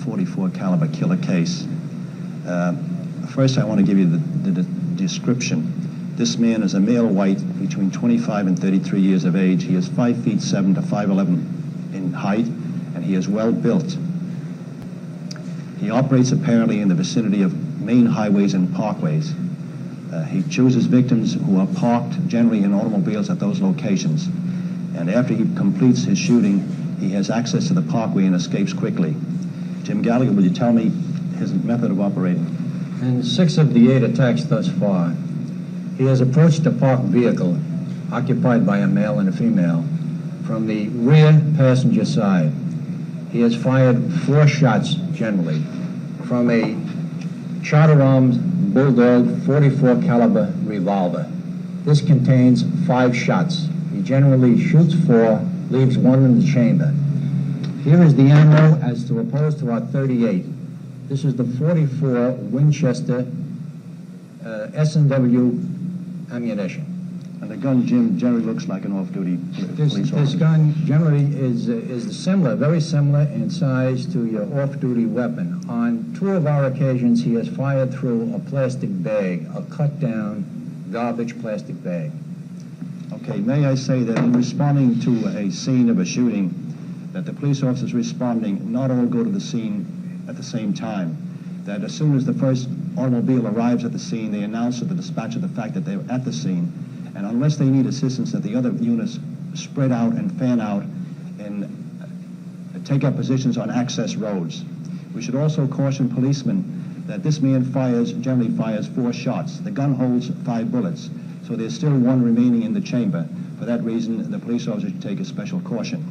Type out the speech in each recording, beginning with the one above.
.44 caliber killer case. First, I want to give you the description. This man is a male white between 25 and 33 years of age. He is 5'7" to 5'11" in height, and he is well built. He operates apparently in the vicinity of main highways and parkways. He chooses victims who are parked generally in automobiles at those locations. And after he completes his shooting, he has access to the parkway and escapes quickly. Jim Gallagher, will you tell me his method of operating? In 6 of the 8 attacks thus far, he has approached a parked vehicle occupied by a male and a female from the rear passenger side. He has fired 4 shots generally from a Charter Arms Bulldog 44 caliber revolver. This contains 5 shots. He generally shoots 4, leaves 1 in the chamber. Here is the ammo as to opposed to our 38. This is the 44 Winchester S&W ammunition. And the gun, Jim, generally looks like an off-duty police officer. This gun generally is similar, very similar in size to your off-duty weapon. On 2 of our occasions, he has fired through a plastic bag, a cut-down garbage plastic bag. Okay, may I say that in responding to a scene of a shooting, that the police officers responding not all go to the scene at the same time. That as soon as the first automobile arrives at the scene, they announce to the dispatcher the fact that they're at the scene. And unless they need assistance, that the other units spread out and fan out and take up positions on access roads. We should also caution policemen that this man generally fires 4 shots. The gun holds 5 bullets, so there's still 1 remaining in the chamber. For that reason, the police officer should take a special caution.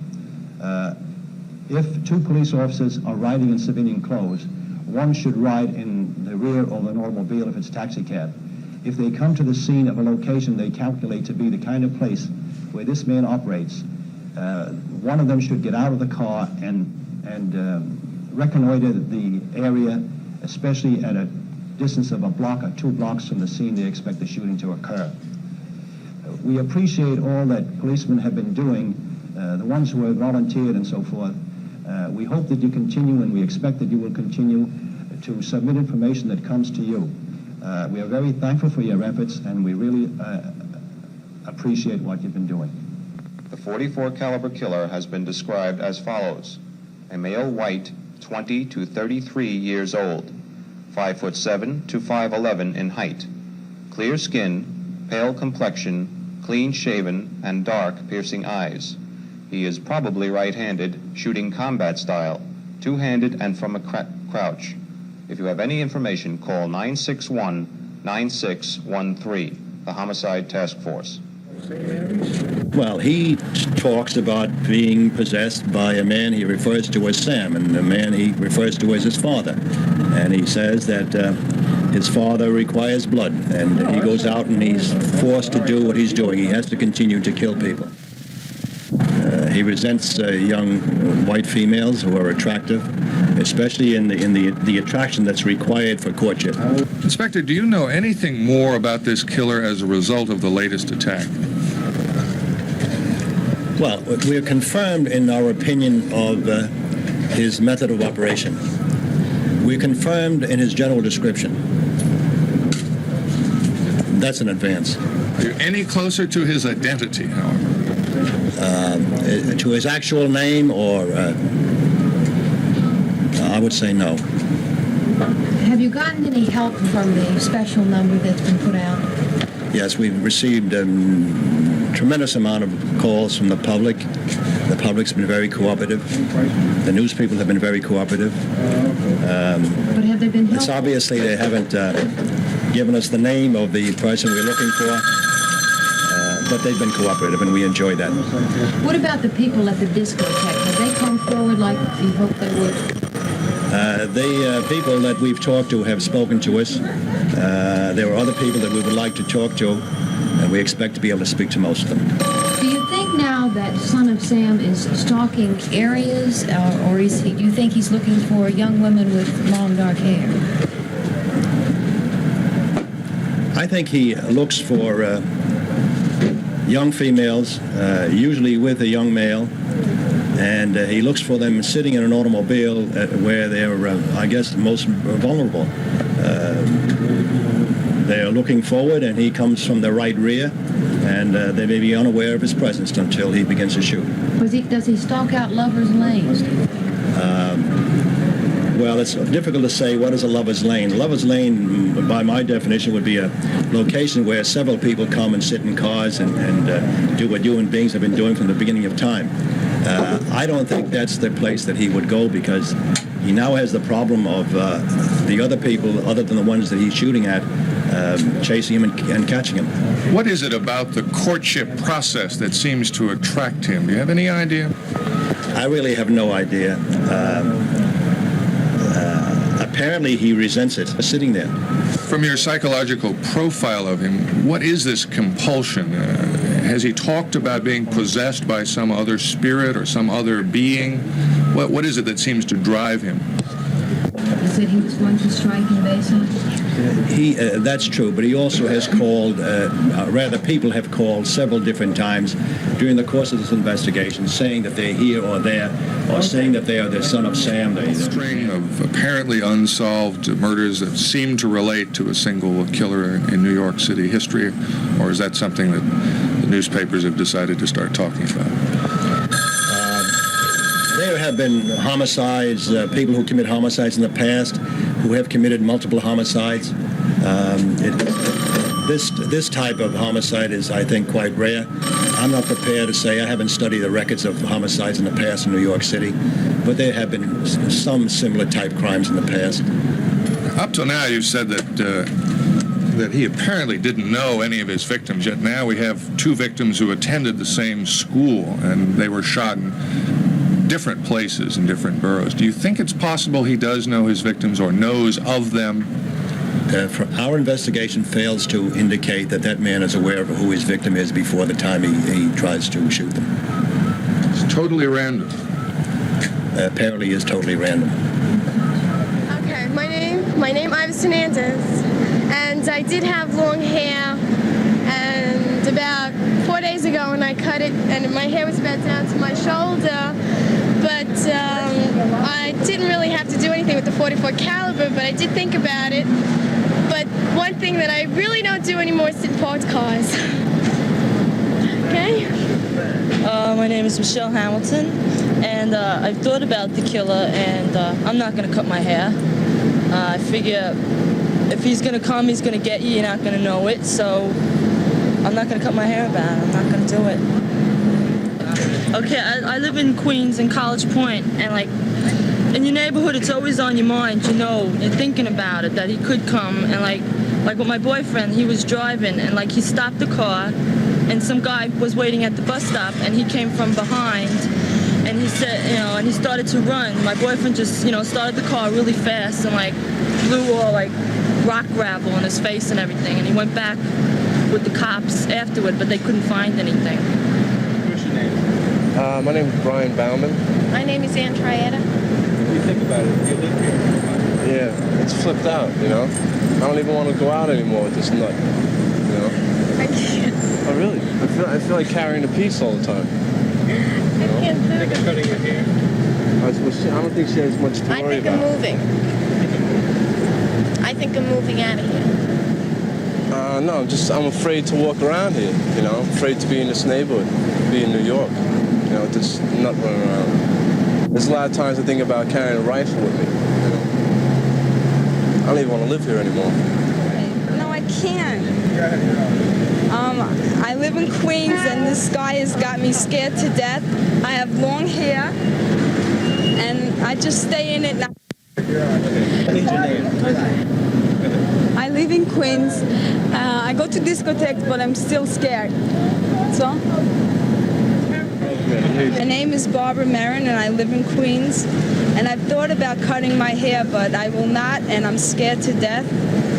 If 2 police officers are riding in civilian clothes, 1 should ride in the rear of an automobile if it's taxi cab. If they come to the scene of a location they calculate to be the kind of place where this man operates, 1 of them should get out of the car and reconnoiter the area, especially at a distance of a block or 2 blocks from the scene they expect the shooting to occur. We appreciate all that policemen have been doing, the ones who have volunteered and so forth. We hope that you continue, and we expect that you will continue to submit information that comes to you. We are very thankful for your efforts, and we really appreciate what you've been doing. The 44 caliber killer has been described as follows: a male white, 20 to 33 years old, 5'7" to 5'11" in height, clear skin, pale complexion, clean shaven, and dark piercing eyes. He is probably right-handed, shooting combat style, two-handed and from a crouch. If you have any information, call 961-9613, the Homicide Task Force. Well, he talks about being possessed by a man he refers to as Sam, and the man he refers to as his father. And he says that his father requires blood, and he goes out and he's forced to do what he's doing. He has to continue to kill people. He resents young white females who are attractive, especially in the attraction that's required for courtship. Inspector, do you know anything more about this killer as a result of the latest attack? Well, we are confirmed in our opinion of his method of operation. We're confirmed in his general description. That's an advance. Are you any closer to his identity, however? To his actual name, or I would say no. Have you gotten any help from the special number that's been put out? Yes, we've received a tremendous amount of calls from the public. The public's been very cooperative. The news people have been very cooperative. But have they been helpful? It's obviously they haven't given us the name of the person we're looking for. But they've been cooperative, and we enjoy that. What about the people at the discotheque? Have they come forward like you hoped they would? The people that we've talked to have spoken to us. There are other people that we would like to talk to, and we expect to be able to speak to most of them. Do you think now that Son of Sam is stalking areas, or do you think he's looking for young women with long dark hair? I think he looks for young females, usually with a young male, and he looks for them sitting in an automobile where they're, I guess, most vulnerable. They're looking forward, and he comes from the right rear, and they may be unaware of his presence until he begins to shoot. Does he stalk out lovers' lanes? Well, it's difficult to say what is a lover's lane. Lover's lane, by my definition, would be a location where several people come and sit in cars and do what human beings have been doing from the beginning of time. I don't think that's the place that he would go, because he now has the problem of the other people, other than the ones that he's shooting at, chasing him and catching him. What is it about the courtship process that seems to attract him? Do you have any idea? I really have no idea. Apparently he resents it, sitting there. From your psychological profile of him, what is this compulsion? Has he talked about being possessed by some other spirit or some other being? What is it that seems to drive him? You said he was going to strike in Basin? That's true, but he also has called, rather people have called several different times during the course of this investigation, saying that they're here or there, or saying that they are the son of Sam. A string of apparently unsolved murders that seem to relate to a single killer in New York City history, or is that something that the newspapers have decided to start talking about? There have been homicides, people who commit homicides in the past, who have committed multiple homicides. This type of homicide is, I think, quite rare. I'm not prepared to say. I haven't studied the records of homicides in the past in New York City, but there have been some similar type crimes in the past. Up till now, you've said that he apparently didn't know any of his victims, yet now we have two victims who attended the same school, and they were shot in different places in different boroughs. Do you think it's possible he does know his victims or knows of them? Our investigation fails to indicate that man is aware of who his victim is before the time he tries to shoot them. It's totally random. Apparently is totally random. Okay, my name Ives Hernandez, and I did have long hair, and about 4 days ago when I cut it, and my hair was about down to my shoulder, but I didn't really have to do anything with the .44 caliber, but I did think about it. But one thing that I really don't do anymore is sit in parked cars. Okay? My name is Michelle Hamilton, and I've thought about the killer, and I'm not going to cut my hair. I figure if he's going to come, he's going to get you, you're not going to know it, so I'm not going to cut my hair about it. I'm not going to do it. Okay, I live in Queens, in College Point, and like, in your neighborhood, it's always on your mind, you know, you're thinking about it, that he could come, and like with my boyfriend, he was driving, and like he stopped the car, and some guy was waiting at the bus stop, and he came from behind, and he said, you know, and he started to run. My boyfriend just, you know, started the car really fast, and like blew all like rock gravel on his face and everything, and he went back with the cops afterward, but they couldn't find anything. What's your name? My name is Brian Bauman. My name is Ann Trietta. What do you think about it? You live here. Yeah, it's flipped out, you know? I don't even want to go out anymore with this nut, you know? I can't. Oh, really? I feel like carrying a piece all the time. I can't do it. Cutting your hair? I don't think she has much to I worry think I'm about. moving. I think I'm moving out of here. No, I'm afraid to walk around here, you know? I'm afraid to be in this neighborhood, be in New York, you know, this nut running around. There's a lot of times I think about carrying a rifle with me, you know? I don't even want to live here anymore. No, I can't. I live in Queens, and this guy has got me scared to death. I have long hair, and I just stay in it now. I live in Queens. I go to discotheques, but I'm still scared. So? My name is Barbara Marin, and I live in Queens. And I've thought about cutting my hair, but I will not, and I'm scared to death.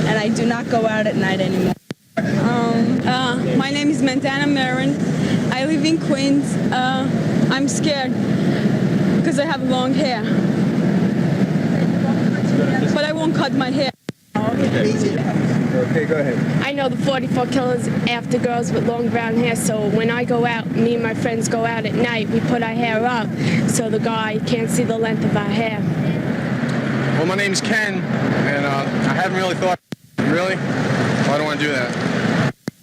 And I do not go out at night anymore. My name is Montana Marin. I live in Queens. I'm scared because I have long hair. But I won't cut my hair. Okay, go ahead. I know the 44 killers after girls with long brown hair, so when I go out, me and my friends go out at night, we put our hair up so the guy can't see the length of our hair. Well, my name's Ken, and I haven't really thought. Really? Well, I don't want to do that.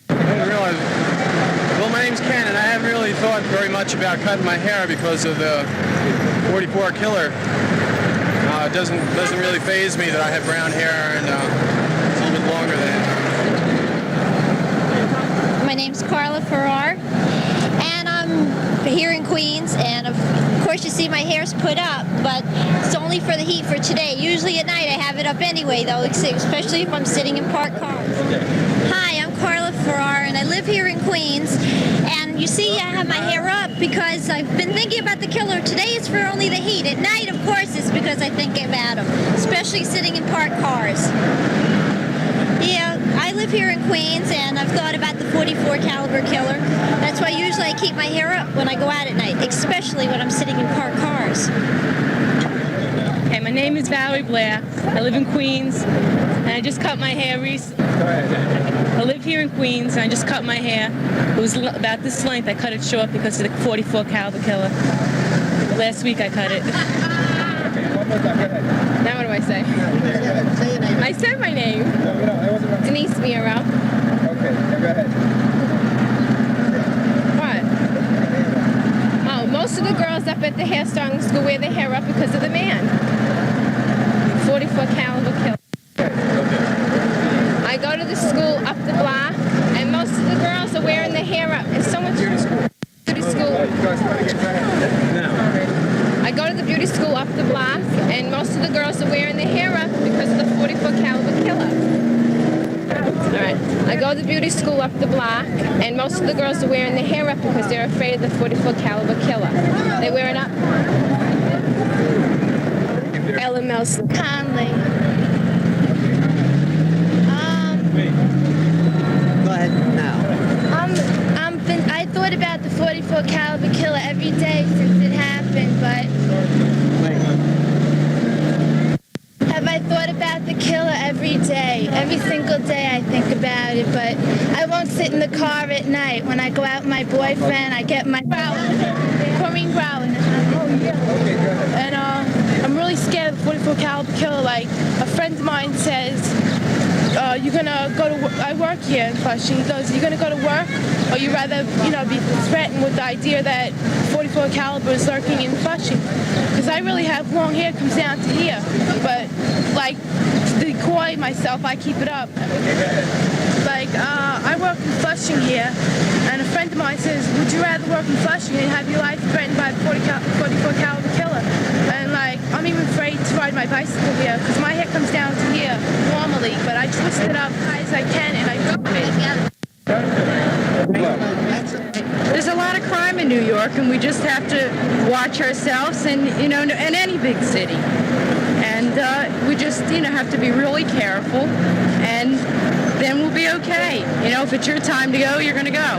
I didn't realize. Well, my name's Ken, and I haven't really thought very much about cutting my hair because of the 44 killer. It doesn't really faze me that I have brown hair and it's a little bit longer than. My name's Carla Farrar, and I'm here in Queens, and of course you see my hair's put up, but it's only for the heat for today. Usually at night I have it up anyway, though, especially if I'm sitting in parked cars. Hi, I'm Carla Farrar, and I live here in Queens, and you see I have my hair up because I've been thinking about the killer. Today it's for only the heat. At night, of course, it's because I think about him, especially sitting in parked cars. Yeah, I live here in Queens, and I've thought about the 44 caliber killer. That's why usually I keep my hair up when I go out at night, especially when I'm sitting in parked cars. Okay, my name is Valerie Blair. I live in Queens, and I just cut my hair recently. I live here in Queens, and I just cut my hair. It was about this length. I cut it short because of the 44 caliber killer. Last week I cut it. Now what do I say? I said my name. Denise Miro. Okay, go ahead. What? Oh, most of the girls up at the hair styling school wear their hair up because of the man. 44 caliber killer. I go to the school up the block, and most of the girls are wearing their hair up. It's so much beauty school. I go to the beauty school up the block, and most of the girls are wearing their hair up because of the 44 caliber killer. All right. I go to the beauty school up the block, and most of the girls are wearing their hair up because they're afraid of the 44 caliber killer. They wear it up. Ellen Melson. Conley. Go ahead now. I thought about the 44 caliber killer every day since it happened, but have I thought about the killer every day? Every single day I think about it, but I won't sit in the car at night. When I go out with my boyfriend, I get my Corrine Brown. And I'm really scared of the 44 caliber killer. Like, a friend of mine says, you're gonna go to work. I work here in Flushing. He goes, you're gonna go to work, or you rather, be threatened with the idea that 44 caliber is lurking in Flushing? Because I really have long hair, comes down to here. But, like, to decoy myself, I keep it up. Like, I work in Flushing here, and a friend of mine says, would you rather work in Flushing and have your life threatened by the 44 caliber killer? And, like, I'm even afraid to ride my bicycle here, because my hair comes down to here normally, but I twist it up as high as I can, and I flip it. There's a lot of crime in New York, and we just have to watch ourselves, and in any big city. And we just, have to be really careful, and then we'll be okay. If it's your time to go, you're going to go. All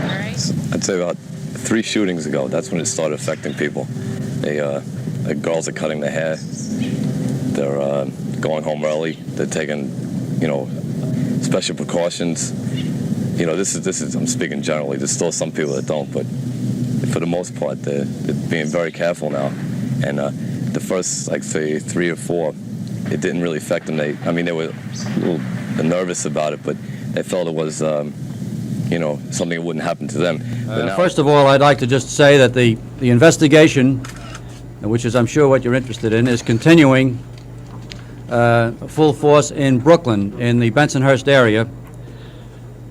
right? I'd say about 3 shootings ago, that's when it started affecting people. The girls are cutting their hair. They're going home early. They're taking, special precautions. This is I'm speaking generally. There's still some people that don't, but for the most part, they're being very careful now. And the first, say, 3 or 4, it didn't really affect them. They were a little nervous about it, but they felt it was, something that wouldn't happen to them. First of all, I'd like to just say that the investigation, which is I'm sure what you're interested in, is continuing full force in Brooklyn, in the Bensonhurst area.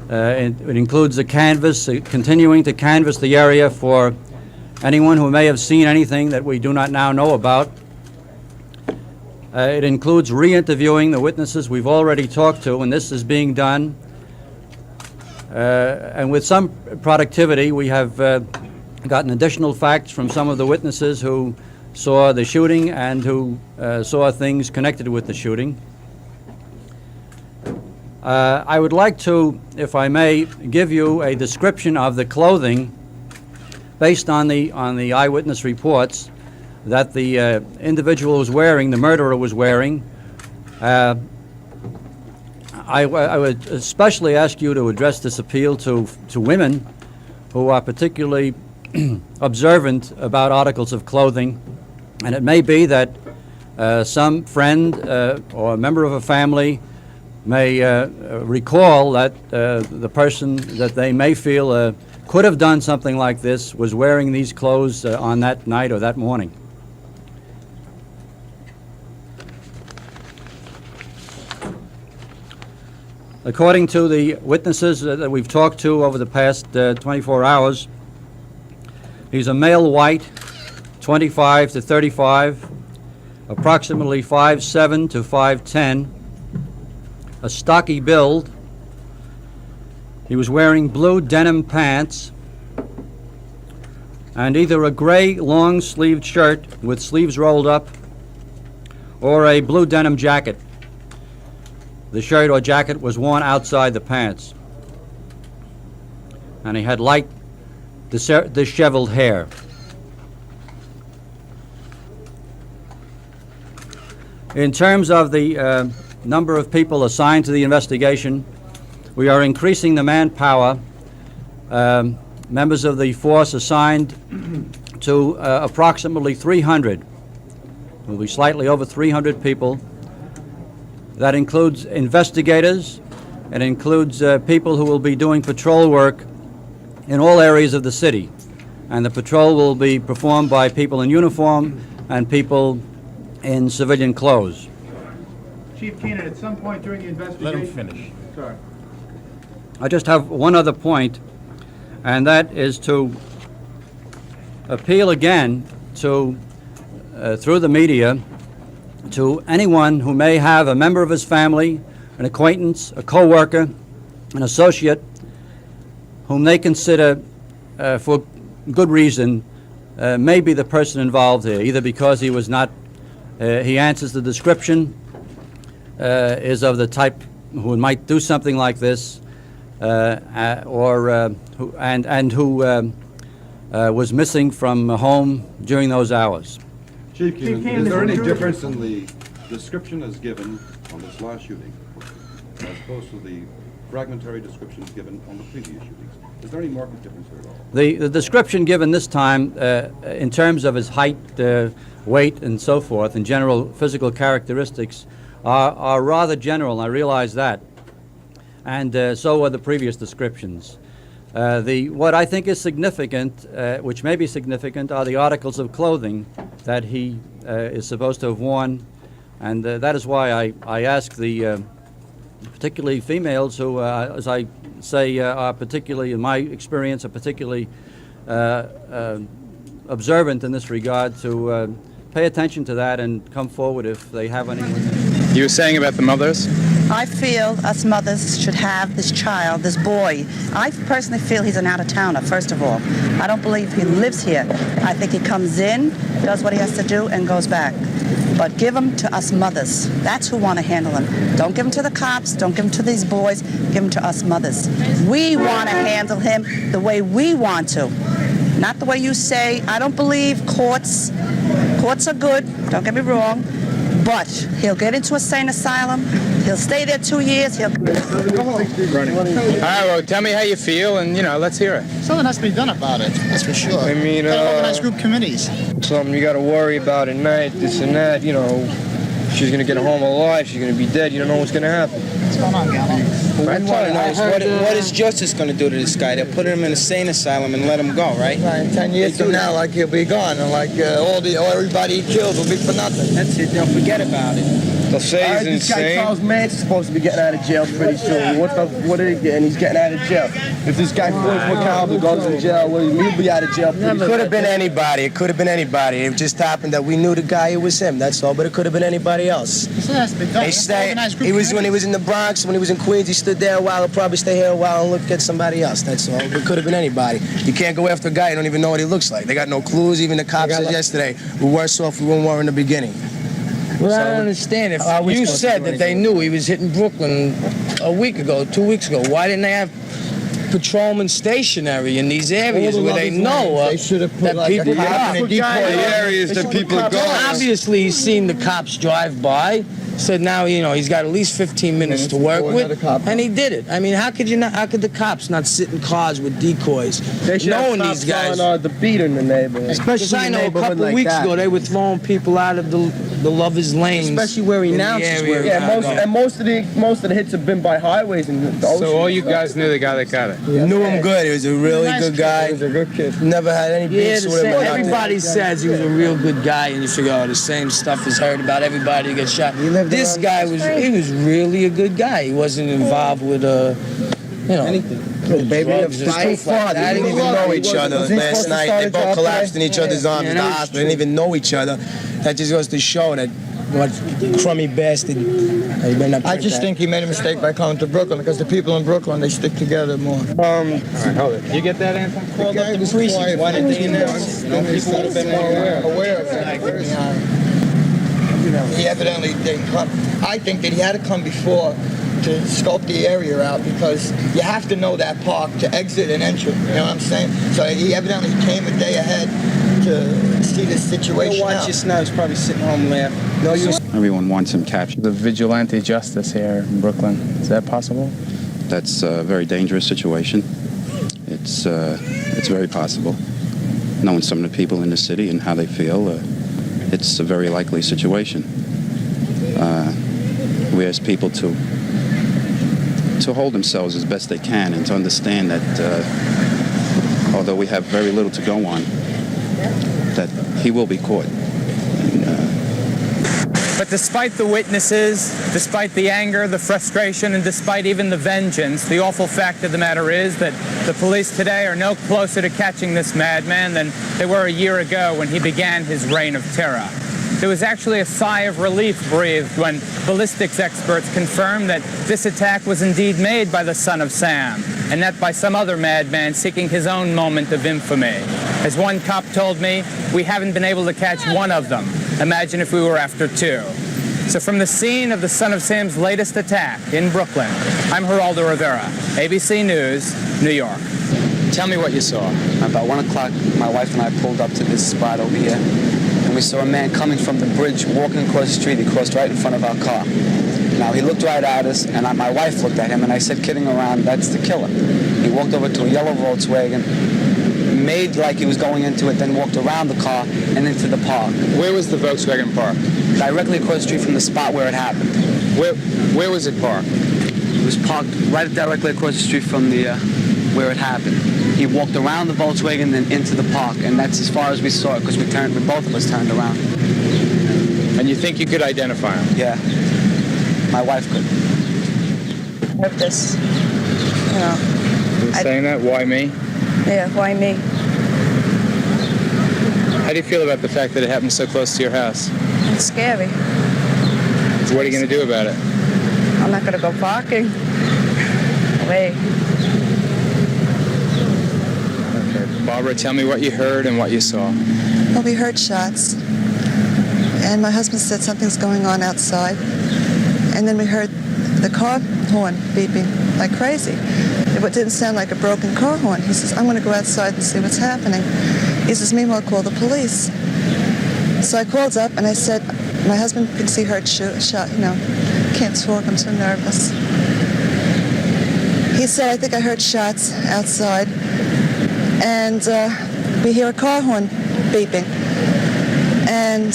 It includes a canvass, continuing to canvass the area for anyone who may have seen anything that we do not now know about. It includes re-interviewing the witnesses we've already talked to, and this is being done. And with some productivity, we have gotten additional facts from some of the witnesses who saw the shooting and who saw things connected with the shooting. I would like to, if I may, give you a description of the clothing based on the eyewitness reports that the individual was wearing, the murderer was wearing. I would especially ask you to address this appeal to women who are particularly observant about articles of clothing. And it may be that some friend or a member of a family may recall that the person that they may feel could have done something like this was wearing these clothes on that night or that morning. According to the witnesses that we've talked to over the past 24 hours, he's a male white, 25 to 35, approximately 5'7" to 5'10", a stocky build. He was wearing blue denim pants and either a gray long-sleeved shirt with sleeves rolled up or a blue denim jacket. The shirt or jacket was worn outside the pants. And he had light, disheveled hair. In terms of the number of people assigned to the investigation, we are increasing the manpower. Members of the force assigned to approximately 300. It will be slightly over 300 people. That includes investigators. It includes people who will be doing patrol work in all areas of the city. And the patrol will be performed by people in uniform and people in civilian clothes. Chief Keenan, at some point during the investigation... Let him finish. Sorry. I just have one other point, and that is to appeal again to, through the media, to anyone who may have a member of his family, an acquaintance, a co-worker, an associate, whom they consider, for good reason, may be the person involved here, either because he was not, he answers the description, is of the type who might do something like this, or who was missing from home during those hours. Chief Keenan, is there any difference in the description as given on this last shooting as opposed to the fragmentary descriptions given on the previous shootings? Is there any marked difference there at all? The description given this time, in terms of his height, weight, and so forth, and general physical characteristics, are rather general. I realize that, and so are the previous descriptions. What I think is significant, which may be significant, are the articles of clothing that he is supposed to have worn, and that is why I ask the particularly females who, as I say, are particularly, in my experience, are particularly observant in this regard, to pay attention to that and come forward if they have any. You were saying about the mothers? I feel us mothers should have this child, this boy. I personally feel he's an out-of-towner, first of all. I don't believe he lives here. I think he comes in, does what he has to do, and goes back. But give him to us mothers. That's who want to handle him. Don't give him to the cops. Don't give him to these boys. Give him to us mothers. We want to handle him the way we want to, not the way you say. I don't believe courts. Courts are good, don't get me wrong, but he'll get into a sane asylum. He'll stay there 2 years. He'll... All right, well, tell me how you feel, and, let's hear it. Something has to be done about it, that's for sure. I mean, organize group committees. Something you got to worry about at night, this and that, She's going to get home alive, she's going to be dead, you don't know what's going to happen. What's going on, Gallo? What is justice going to do to this guy? They'll put him in a sane asylum and let him go, right? Right, 10 years from now, he'll be gone, and everybody he kills will be for nothing. That's it, they'll forget about it. They'll say he's this guy insane. Charles Manson is supposed to be getting out of jail pretty soon. What did he get? And he's getting out of jail. If this guy 44 caliber goes to jail, he'll be out of jail pretty soon. It could have been anybody. It could have been anybody. It just happened that we knew the guy, it was him, that's all. But it could have been anybody else. So has to be done. When he was in the Bronx, when he was in Queens, he stood there a while. He'll probably stay here a while and look at somebody else, that's all. It could have been anybody. You can't go after a guy you don't even know what he looks like. They got no clues. Even the cops said yesterday, we're worse off we weren't in the beginning. Well, I don't understand. If you said that they knew he was hitting Brooklyn a week ago, 2 weeks ago, why didn't they have patrolmen stationary in these areas where they know they should have put that people the areas that people go. Obviously, he's seen the cops drive by. said now, you know, he's got at least 15 minutes to work with, and he did it. I mean, how could the cops not sit in cars with decoys, knowing these guys? The beat in the neighborhood. Because I know a couple of weeks ago they were throwing people out of the lovers' lanes. Especially where he announces where. Yeah, most of the hits have been by highways and the ocean. So all you guys knew the guy that got it? Knew him good. He was a really good guy. He was a good kid. Never had any beefs with him. Everybody says he was a real good guy, and you figure, oh, the same stuff is heard about everybody who gets shot. This guy was really a good guy. He wasn't involved with anything. Baby, too far. They didn't even know each other last night. They both collapsed in each other's arms in the hospital. They didn't even know each other. That just goes to show that what crummy bastard. I just think he made a mistake by coming to Brooklyn because the people in Brooklyn, they stick together more. All right, hold it. You get that, Anton? Called up the police. Why didn't they announce? People would have been more aware of it. He evidently didn't come. I think that he had to come before to scope the area out because you have to know that park to exit and enter. You know what I'm saying? So he evidently came a day ahead to see this situation Watch out. this now. He's probably sitting home laughing. No, Everyone wants him captured. The vigilante justice here in Brooklyn, is that possible? That's a very dangerous situation. It's very possible. Knowing some of the people in the city and how they feel, it's a very likely situation. We ask people to hold themselves as best they can and to understand that although we have very little to go on, that he will be caught. But despite the witnesses, despite the anger, the frustration, and despite even the vengeance, the awful fact of the matter is that the police today are no closer to catching this madman than they were a year ago when he began his reign of terror. There was actually a sigh of relief breathed when ballistics experts confirmed that this attack was indeed made by the son of Sam, and not by some other madman seeking his own moment of infamy. As one cop told me, we haven't been able to catch one of them. Imagine if we were after two. So from the scene of the son of Sam's latest attack in Brooklyn, I'm Geraldo Rivera, ABC News, New York. Tell me what you saw. About 1 o'clock, my wife and I pulled up to this spot over here, and we saw a man coming from the bridge, walking across the street. He crossed right in front of our car. Now, he looked right at us, and my wife looked at him, and I said, kidding around, that's the killer. He walked over to a yellow Volkswagen, made like he was going into it, then walked around the car and into the park. Where was the Volkswagen parked? Directly across the street from the spot where it happened. Where was it parked? It was parked right directly across the street from the where it happened. He walked around the Volkswagen and into the park, and that's as far as we saw it because both of us turned around. And you think you could identify him? Yeah, my wife could. Of this, you know. You were saying that? Why me? Yeah, why me? How do you feel about the fact that it happened so close to your house? It's scary. So what are you going to do about it? I'm not going to go parking. Away. Okay. Barbara, tell me what you heard and what you saw. Well, we heard shots, and my husband said something's going on outside, and then we heard the car horn beeping like crazy. It didn't sound like a broken car horn. He says, I'm going to go outside and see what's happening. He says, meanwhile, call the police. So I called up and I said, my husband thinks he heard shot, you know, can't talk, I'm so nervous. He said, I think I heard shots outside, and we hear a car horn beeping. And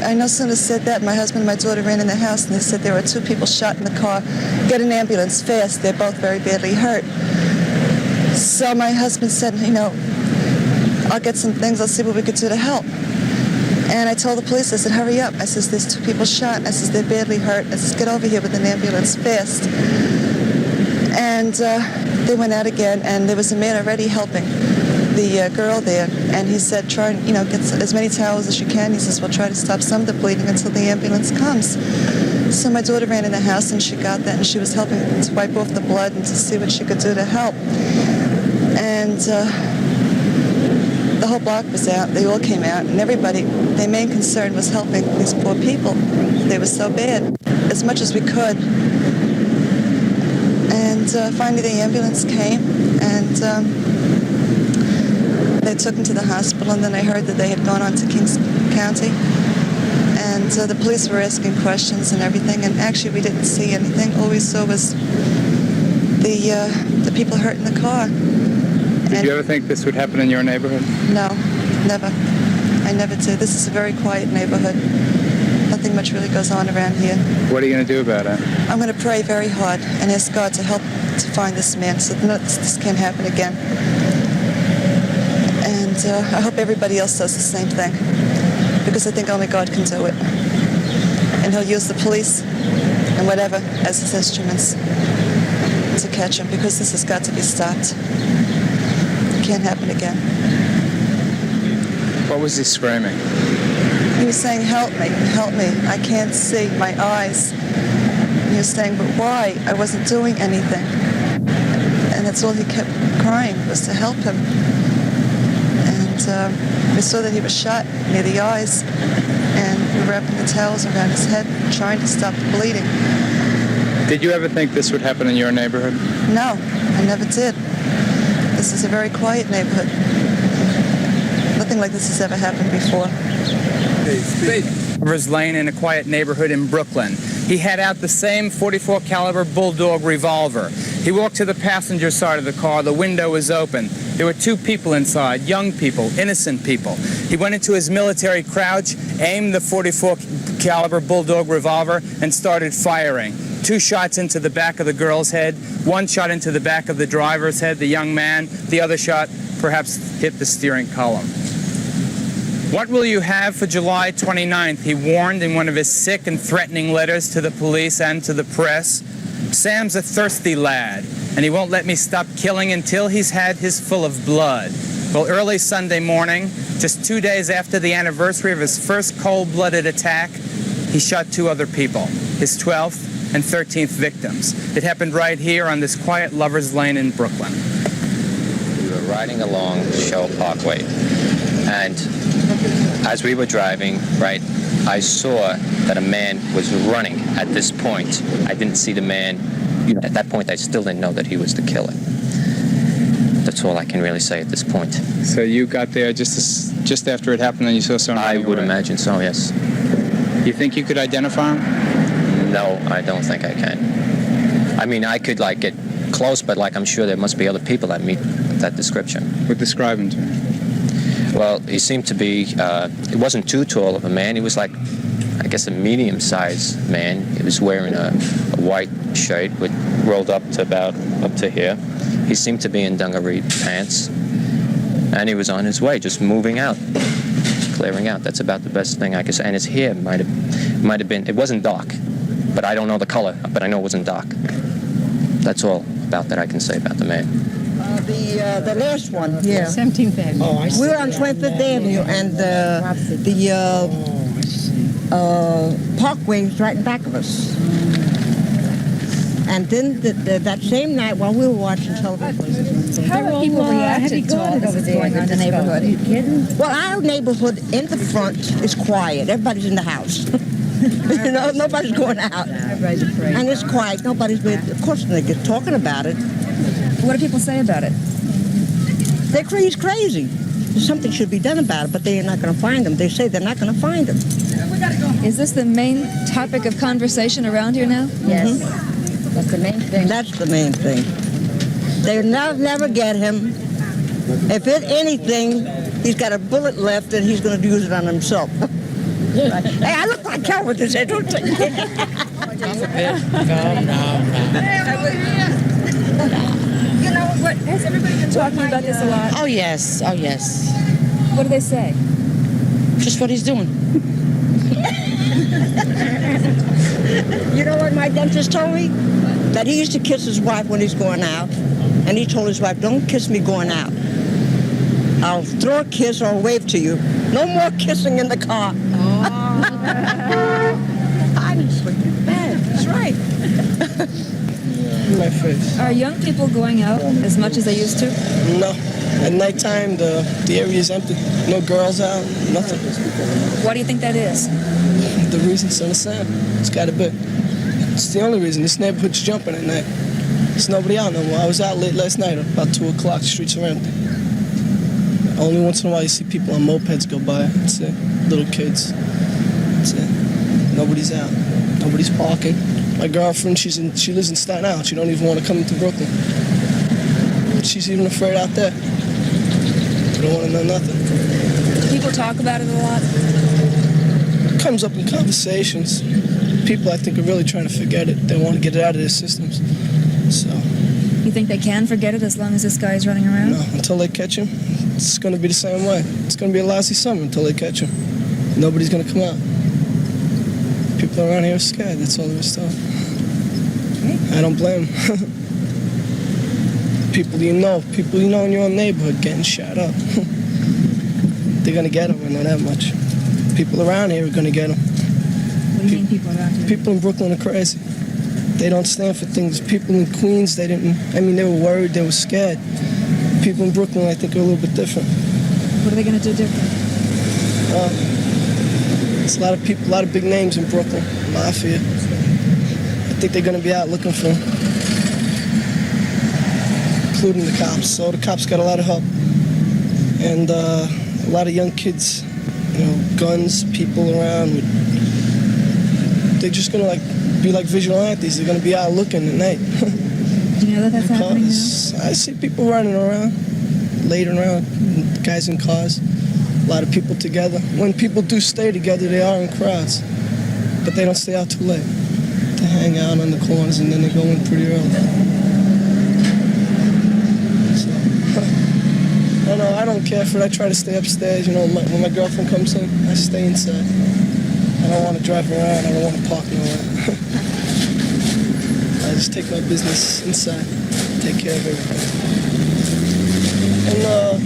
I no sooner said that, my husband and my daughter ran in the house, and they said there were 2 people shot in the car. Get an ambulance fast. They're both very badly hurt. So my husband said, you know, I'll get some things. I'll see what we could do to help. And I told the police, I said, hurry up. I says, there's 2 people shot. I says, they're badly hurt. I says, get over here with an ambulance fast. And they went out again, and there was a man already helping the girl there, and he said, try and, you know, get as many towels as you can. He says, we'll try to stop some of the bleeding until the ambulance comes. So my daughter ran in the house, and she got that, and she was helping to wipe off the blood and to see what she could do to help. And the whole block was out. They all came out, and everybody, their main concern was helping these poor people. They were so bad, as much as we could. And finally the ambulance came, and they took him to the hospital, and then I heard that they had gone on to Kings County. And And the police were asking questions and everything, and actually we didn't see anything. All we saw was the people hurt in the car. Did you ever think this would happen in your neighborhood? No, never. I never did. This is a very quiet neighborhood. Nothing much really goes on around here. What are you going to do about it? I'm going to pray very hard and ask God to help to find this man so that this can't happen again. And I hope everybody else does the same thing, because I think only God can do it. And he'll use the police and whatever as his instruments to catch him, because this has got to be stopped. It can't happen again. What was he screaming? He was saying, help me, I can't see, my eyes. And he was saying, but why? I wasn't doing anything. And that's all he kept crying, was to help him. And we saw that he was shot near the eyes, and we were wrapping the towels around his head, trying to stop the bleeding. Did you ever think this would happen in your neighborhood? No, I never did. This is a very quiet neighborhood. Nothing like this has ever happened before. Lover's Lane in a quiet neighborhood in Brooklyn. He had out the same .44 caliber Bulldog revolver. He walked to the passenger side of the car. The window was open. There were two people inside, young people, innocent people. He went into his military crouch, aimed the .44 caliber Bulldog revolver, and started firing. 2 shots into the back of the girl's head, 1 shot into the back of the driver's head, the young man. The other shot perhaps hit the steering column. What will you have for July 29th? He warned in one of his sick and threatening letters to the police and to the press. Sam's a thirsty lad, and he won't let me stop killing until he's had his fill of blood. Well, early Sunday morning, just 2 days after the anniversary of his first cold-blooded attack, he shot 2 other people, his 12th and 13th victims. It happened right here on this quiet Lover's Lane in Brooklyn. We were riding along Shell Parkway, and as we were driving, right, I saw that a man was running at this point. I didn't see the man. At that point, I still didn't know that he was the killer. That's all I can really say at this point. So you got there just after it happened and you saw someone running I would away? imagine so, yes. You think you could identify him? No, I don't think I can. I mean, I could, get close, but, I'm sure there must be other people that meet that description. What describe him to me? Well, he seemed to be, he wasn't too tall of a man. He was I guess a medium-sized man. He was wearing a white shirt with rolled up to here. He seemed to be in dungaree pants. And he was on his way, just moving out, clearing out. That's about the best thing I could say. And his hair might have been, it wasn't dark, but I don't know the color, but I know it wasn't dark. That's all about that I can say about the man. The last one, yeah. 17th Avenue. Oh, I see. We're on 25th Avenue, and the Parkway is right in back of us. And then that same night, while we were watching television, How are people reacting to all this going on in the neighborhood? Are you kidding? Well, our neighborhood in the front is quiet. Everybody's in the house. Nobody's going out. Everybody's afraid. And it's quiet. Nobody's, of course, they get talking about it. What do people say about it? They're crazy. Something should be done about it, but they're not going to find them. They say they're not going to find them. Is this the main topic of conversation around here now? Yes. That's the main thing. That's the main thing. They'll never get him. If it's anything, he's got a bullet left and he's going to use it on himself. Hey, I look like hell with this head, don't you? You know, what, has everybody been talking about this a lot? Oh, yes. Oh, yes. What do they say? Just what he's doing. You know what my dentist told me? That he used to kiss his wife when he's going out. And he told his wife, don't kiss me going out. I'll throw a kiss or wave to you. No more kissing in the car. I'm bad. That's right. My face. Are young people going out as much as they used to? No. At nighttime, the area is empty. No girls out, nothing. Why do you think that is? The reason's in the sand. It's got to be. It's the only reason. This neighborhood's jumping at night. There's nobody out no more. I was out late last night, about 2 o'clock. The streets are empty. Only once in a while you see people on mopeds go by. That's it. Little kids. That's it. Nobody's out. Nobody's parking. My girlfriend, she lives in Staten Island. She don't even want to come into Brooklyn. She's even afraid out there. They don't want to know nothing. People talk about it a lot. It comes up in conversations. People, I think, are really trying to forget it. They want to get it out of their systems. So. You think they can forget it as long as this guy is running around? No, until they catch him, it's going to be the same way. It's going to be a lousy summer until they catch him. Nobody's going to come out. People around here are scared. That's all there is to it. I don't blame them. People you know in your own neighborhood getting shot up. They're going to get them, I know that much. People around here are going to get them. What do you mean people around here? People in Brooklyn are crazy. They don't stand for things. People in Queens, they were worried, they were scared. People in Brooklyn, I think, are a little bit different. What are they going to do different? There's a lot of people, a lot of big names in Brooklyn, Mafia. I think they're going to be out looking for them, including the cops. So the cops got a lot of help. And a lot of young kids, guns, people around. They're just going to be like vigilantes. They're going to be out looking at night. Do you know that that's happening now? I see people running around, laying around, guys in cars. A lot of people together. When people do stay together, they are in crowds. But they don't stay out too late. They hang out on the corners and then they go in pretty early. So, I don't care for it. I try to stay upstairs. When my girlfriend comes in, I stay inside. I don't want to drive around. I don't want to park nowhere. I just take my business inside. Take care of everything. And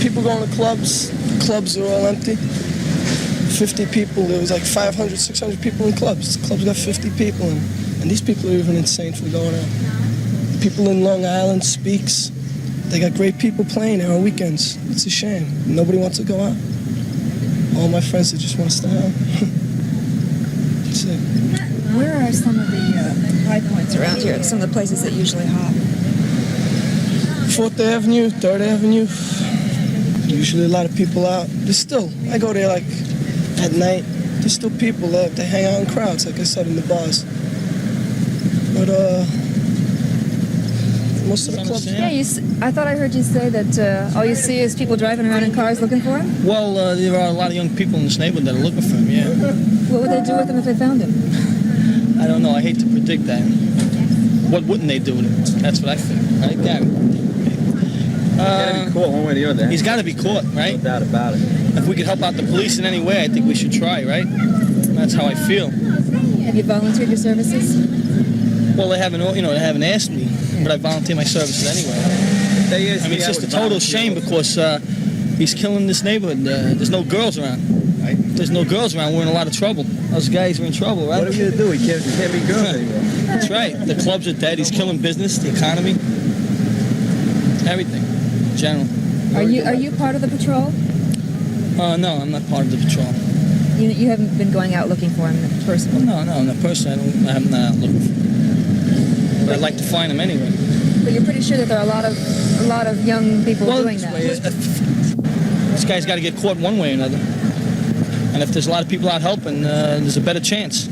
people going to clubs. Clubs are all empty. 50 people. There was like 500, 600 people in clubs. Clubs got 50 people in. And these people are even insane for going out. People in Long Island, Speaks. They got great people playing there on weekends. It's a shame. Nobody wants to go out. All my friends, they just want to stay home. That's it. Where are some of the high points around here? Some of the places that usually hop? 4th Avenue, 3rd Avenue. Usually a lot of people out. I go there at night. There's still people there. They hang out in crowds, like I said, in the bars. But most of the clubs. Yeah, I thought I heard you say that all you see is people driving around in cars looking for him? Well, there are a lot of young people in this neighborhood that are looking for him, yeah. What would they do with him if they found him? I don't know. I hate to predict that. What wouldn't they do with him? That's what I think. Right, Gary? He's got to be caught one way or the other. He's got to be caught, right? No doubt about it. If we could help out the police in any way, I think we should try, right? That's how I feel. Have you volunteered your services? Well, they haven't asked me, but I volunteer my services anyway. It's just a total shame because he's killing this neighborhood. There's no girls around. Right? There's no girls around. We're in a lot of trouble. Those guys are in trouble, right? What are we going to do? He can't be girls anymore. That's right. The clubs are dead. He's killing business, the economy, everything, in general. Are you part of the patrol? No, I'm not part of the patrol. You haven't been going out looking for him personally? No, not personally. I'm not out looking for him. But I'd like to find him anyway. But you're pretty sure that there are a lot of young people doing that. This guy's got to get caught one way or another. And if there's a lot of people out helping, there's a better chance.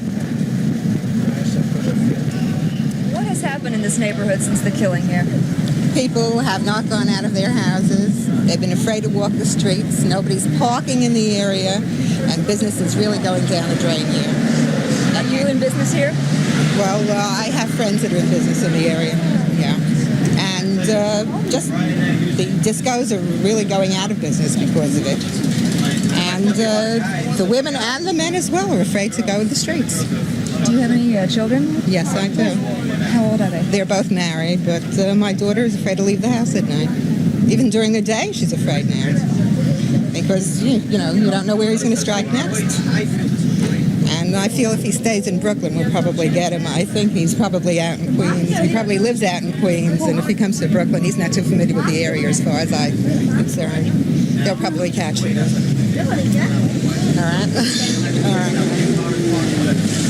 What has happened in this neighborhood since the killing here? People have not gone out of their houses. They've been afraid to walk the streets. Nobody's parking in the area, and business is really going down the drain here. Are you in business here? Well, I have friends that are in business in the area, yeah. And just the discos are really going out of business because of it. And the women and the men as well are afraid to go in the streets. Do you have any children? Yes, I do. How old are they? They're both married, but my daughter is afraid to leave the house at night. Even during the day, she's afraid now. Because, you don't know where he's going to strike next. And I feel if he stays in Brooklyn, we'll probably get him. I think he's probably out in Queens. He probably lives out in Queens, and if he comes to Brooklyn, he's not too familiar with the area as far as I'm concerned. They'll probably catch him. All right? All right.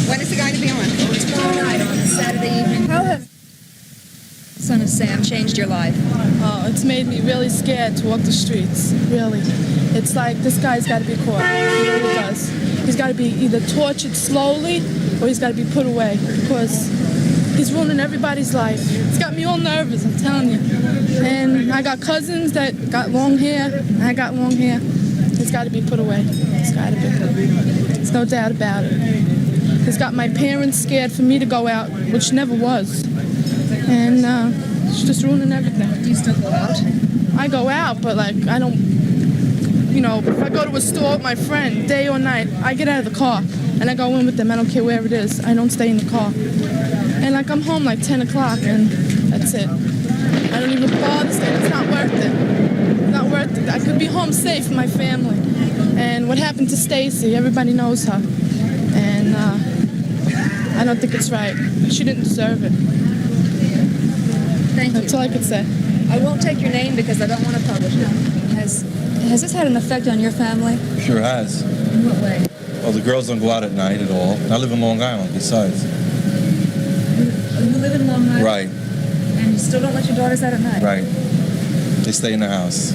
When is he going to be on? Tomorrow night on Saturday evening. How have Son of Sam changed your life? Oh, it's made me really scared to walk the streets. Really. It's like this guy's got to be caught. He really does. He's got to be either tortured slowly or he's got to be put away because he's ruining everybody's life. It's got me all nervous, I'm telling you. And I got cousins that got long hair, and I got long hair. It's got to be put away. It's got to be. There's no doubt about it. It's got my parents scared for me to go out, which never was. And it's just ruining everything. Do you still go out? I go out, but like I don't, you know, if I go to a store with my friend, day or night, I get out of the car and I go in with them. I don't care where it is. I don't stay in the car. And like I'm home like 10 o'clock and that's it. I don't even bother staying. It's not worth it. It's not worth it. I could be home safe with my family. And what happened to Stacy, everybody knows her. And I don't think it's right. She didn't deserve it. Thank you. That's all I could say. I won't take your name because I don't want to publish it. Has this had an effect on your family? Sure has. In what way? Well, the girls don't go out at night at all. I live in Long Island, besides. You live in Long Island? Right, And you still don't let your daughters out at night? right. They stay in the house.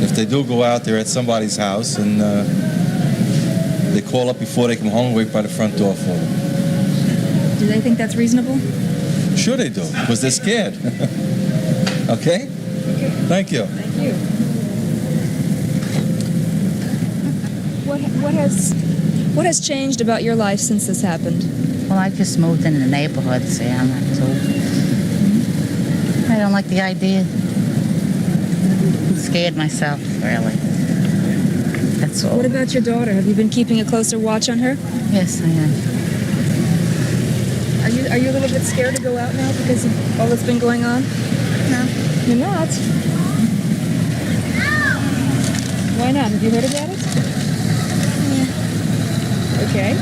If they do go out, they're at somebody's house, and they call up before they come home, wait by the front door for them. Do they think that's reasonable? Sure they do, because they're scared. Okay? Thank you. Thank you. What has changed about your life since this happened? Well, I just moved in the neighborhood, Sam, so I don't like the idea. I'm scared myself, really. That's all. What about your daughter? Have you been keeping a closer watch on her? Yes, I am. Are you a little bit scared to go out now because of all that's been going on? No. You're not? Why not? Have you heard about it? Yeah. Okay.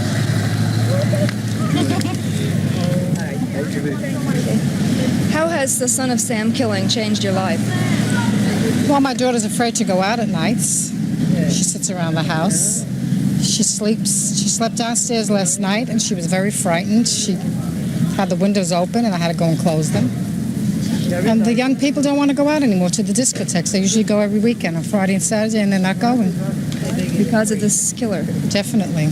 How has the Son of Sam killing changed your life? Well, my daughter's afraid to go out at nights. She sits around the house. She sleeps. She slept downstairs last night, and she was very frightened. She had the windows open, and I had to go and close them. And the young people don't want to go out anymore to the discotheques. They usually go every weekend on Friday and Saturday, and they're not going. Because of this killer? Definitely.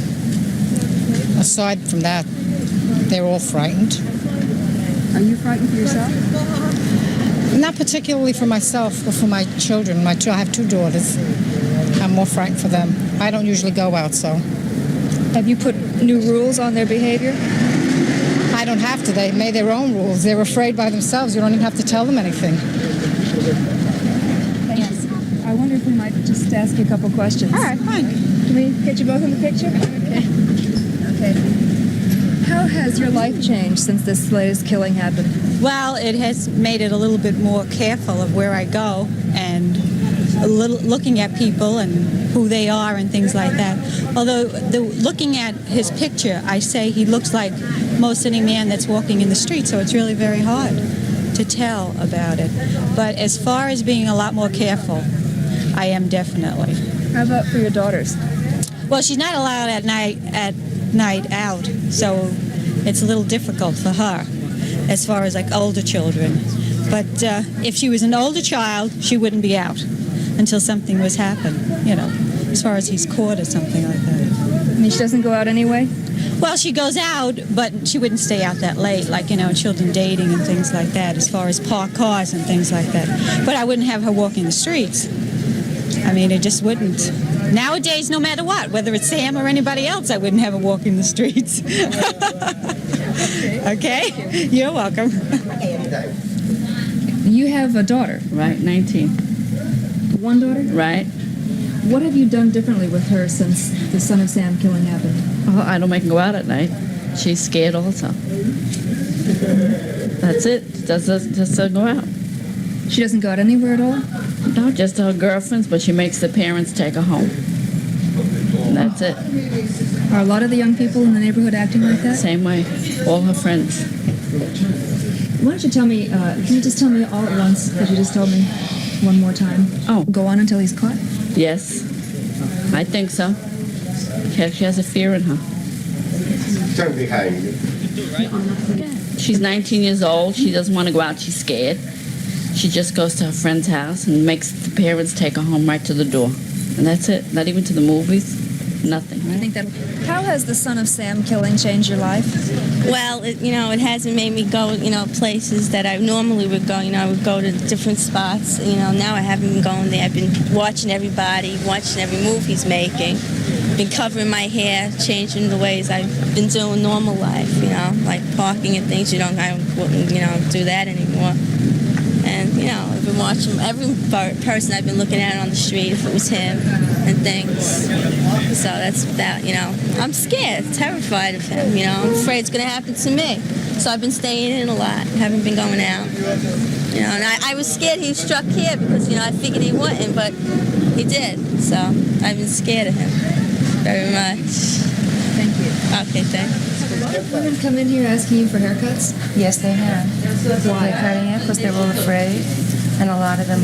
Aside from that, they're all frightened. Are you frightened for yourself? Not particularly for myself, but for my children. I have two daughters. I'm more frightened for them. I don't usually go out, so. Have you put new rules on their behavior? I don't have to. They made their own rules. They're afraid by themselves. You don't even have to tell them anything. Yes. I wonder if we might just ask you a couple questions. All right, fine. Can we get you both in the picture? Okay. Okay. How has your life changed since this latest killing happened? Well, it has made it a little bit more careful of where I go and a little looking at people and who they are and things like that. Although looking at his picture, I say he looks like most any man that's walking in the street, so it's really very hard to tell about it. But as far as being a lot more careful, I am definitely. How about for your daughters? Well, she's not allowed at night out, so it's a little difficult for her as far as like older children. But if she was an older child, she wouldn't be out until something was happened, you know, as far as he's caught or something like that. I mean, she doesn't go out anyway? Well, she goes out, but she wouldn't stay out that late, like, you know, children dating and things like that, as far as parked cars and things like that. But I wouldn't have her walking the streets. I mean, it just wouldn't. Nowadays, no matter what, whether it's Sam or anybody else, I wouldn't have her walking the streets. Okay? You're welcome. You have a daughter. Right, 19. One daughter? Right. What have you done differently with her since the Son of Sam killing happened? Oh, I don't make her go out at night. She's scared also. That's it. Just doesn't go out. She doesn't go out anywhere at all? No, just to her girlfriends, but she makes the parents take her home. And that's it. Are a lot of the young people in the neighborhood acting like that? Same way. All her friends. Why don't you tell me, can you just tell me all at once, because you just told me one more time? Oh. Go on until he's caught? Yes. I think so. She has a fear in her. Stand behind you. She's 19 years old. She doesn't want to go out. She's scared. She just goes to her friend's house and makes the parents take her home right to the door. And that's it. Not even to the movies. Nothing. I think that. How has the Son of Sam killing changed your life? Well, it hasn't made me go, places that I normally would go. I would go to different spots. Now I haven't been going there. I've been watching everybody, watching every move he's making. Been covering my hair, changing the ways I've been doing normal life. Like parking and things. I wouldn't, do that anymore. And, I've been watching every person I've been looking at on the street, if it was him, and things. So that's that, I'm scared, terrified of him, I'm afraid it's going to happen to me. So I've been staying in a lot, haven't been going out. And I was scared he struck here because, I figured he wouldn't, but he did. So I've been scared of him very much. Thank you. Okay, thanks. Have a lot of women come in here asking you for haircuts? Yes, they have. They're cutting it because they're all afraid. And a lot of them,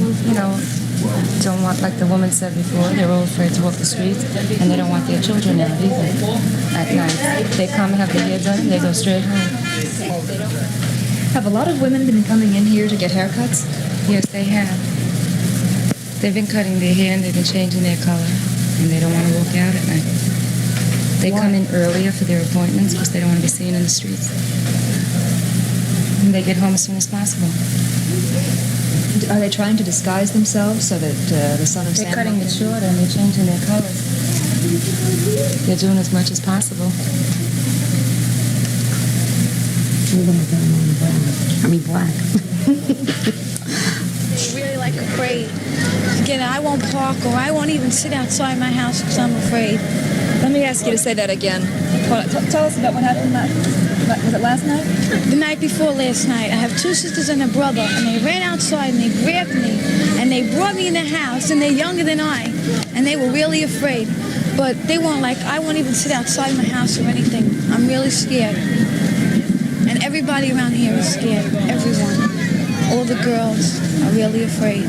don't want, like the woman said before, they're all afraid to walk the streets, and they don't want their children out either at night. They come and have their hair done, they go straight home. Have a lot of women been coming in here to get haircuts? Yes, they have. They've been cutting their hair and they've been changing their color, and they don't want to walk out at night. They come in earlier for their appointments because they don't want to be seen in the streets. And they get home as soon as possible. Are they trying to disguise themselves so that the Son of Sam... They're cutting it short and they're changing their colors. They're doing as much as possible. Black. Really afraid. Again, I won't park or I won't even sit outside my house because I'm afraid. Let me ask you to say that again. Tell us about what happened was it last night? The night before last night. I have two sisters and a brother, and they ran outside and they grabbed me, and they brought me in the house, and they're younger than I, and they were really afraid. But they weren't like, I won't even sit outside my house or anything. I'm really scared. And everybody around here is scared. Everyone. All the girls are really afraid.